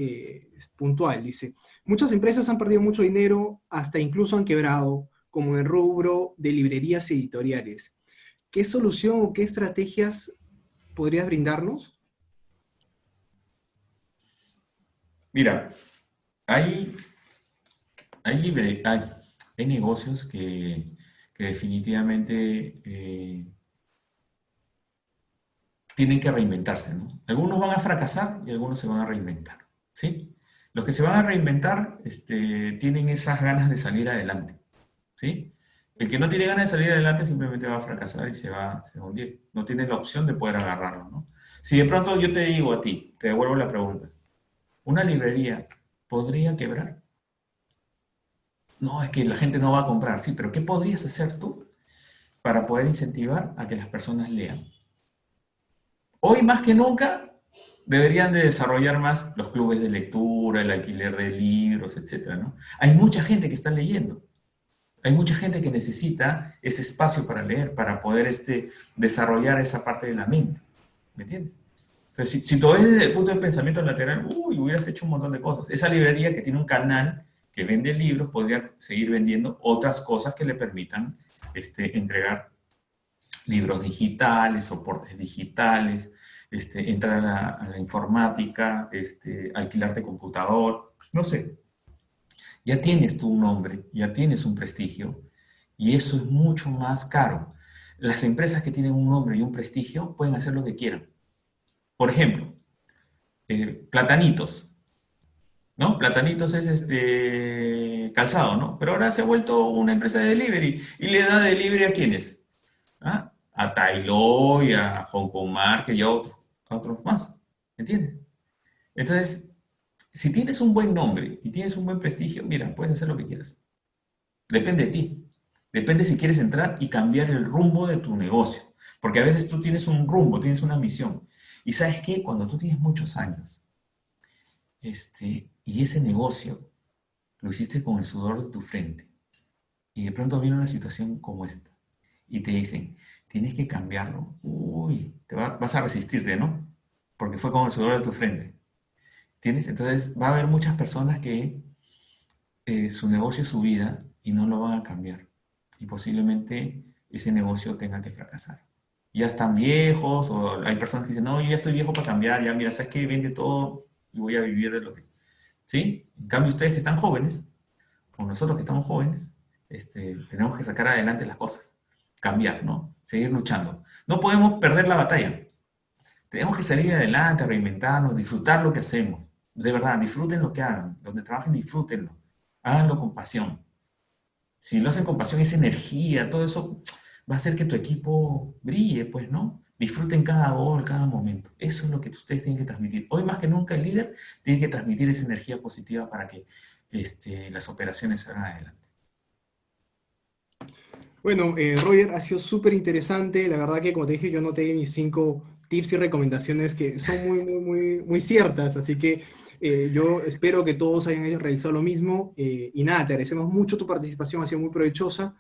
puntual. Dice, muchas empresas han perdido mucho dinero, hasta incluso han quebrado, como en el rubro de librerías editoriales. ¿Qué solución o qué estrategias podrías brindarnos? Mira, hay, hay negocios que definitivamente tienen que reinventarse, ¿no? Algunos van a fracasar y algunos se van a reinventar, ¿sí? Los que se van a reinventar tienen esas ganas de salir adelante, ¿sí? El que no tiene ganas de salir adelante simplemente va a fracasar y se va a hundir. No tiene la opción de poder agarrarlo, ¿no? Si de pronto yo te digo a ti, te devuelvo la pregunta, ¿una librería podría quebrar? No, es que la gente no va a comprar, sí, pero ¿qué podrías hacer tú para poder incentivar a que las personas lean? Hoy más que nunca deberían de desarrollar más los clubes de lectura, el alquiler de libros, etcétera, ¿no? Hay mucha gente que está leyendo. Hay mucha gente que necesita ese espacio para leer, para poder desarrollar esa parte de la mente. ¿Me entiendes? Entonces, si tú ves desde el punto de pensamiento lateral, uy, hubieras hecho un montón de cosas. Esa librería que tiene un canal que vende libros podría seguir vendiendo otras cosas que le permitan entregar libros digitales, soportes digitales, entrar a la informática, alquilarte computador, no sé. Ya tienes tú un nombre, ya tienes un prestigio y eso es mucho más caro. Las empresas que tienen un nombre y un prestigio pueden hacer lo que quieran. Por ejemplo, Platanitos, ¿no? Platanitos es calzado, ¿no? Pero ahora se ha vuelto una empresa de delivery y le da delivery a quiénes, ¿ah? A Tailoy, a Hong Kong Market y a otros más, ¿entiendes? Entonces, si tienes un buen nombre y tienes un buen prestigio, mira, puedes hacer lo que quieras. Depende de ti. Depende si quieres entrar y cambiar el rumbo de tu negocio. Porque a veces tú tienes un rumbo, tienes una misión. Y sabes qué, cuando tú tienes muchos años, y ese negocio lo hiciste con el sudor de tu frente, y de pronto viene una situación como esta, y te dicen, tienes que cambiarlo. Uy, vas a resistirte, ¿no? Porque fue con el sudor de tu frente. ¿Tienes? Entonces va a haber muchas personas que su negocio es su vida y no lo van a cambiar. Y posiblemente ese negocio tenga que fracasar. Ya están viejos o hay personas que dicen, no, yo ya estoy viejo para cambiar, ya mira, ¿sabes qué? Vende todo y voy a vivir de lo que... ¿Sí? En cambio, ustedes que están jóvenes, o nosotros que estamos jóvenes, tenemos que sacar adelante las cosas, cambiar, ¿no? Seguir luchando. No podemos perder la batalla. Tenemos que salir adelante, reinventarnos, disfrutar lo que hacemos. De verdad, disfruten lo que hagan. Donde trabajen, disfrútenlo. Háganlo con pasión. Si lo hacen con pasión, esa energía, todo eso va a hacer que tu equipo brille, pues, ¿no? Disfruten cada gol, cada momento. Eso es lo que ustedes tienen que transmitir. Hoy más que nunca el líder tiene que transmitir esa energía positiva para que las operaciones salgan adelante. Bueno, Roger, ha sido súper interesante. La verdad que, como te dije, yo anoté mis 5 tips y recomendaciones que son muy, muy, muy, muy ciertas. Así que Yo espero que todos hayan realizado lo mismo. Y nada, te agradecemos mucho tu participación, ha sido muy provechosa.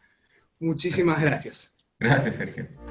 Muchísimas Gracias. gracias. Gracias, Sergio.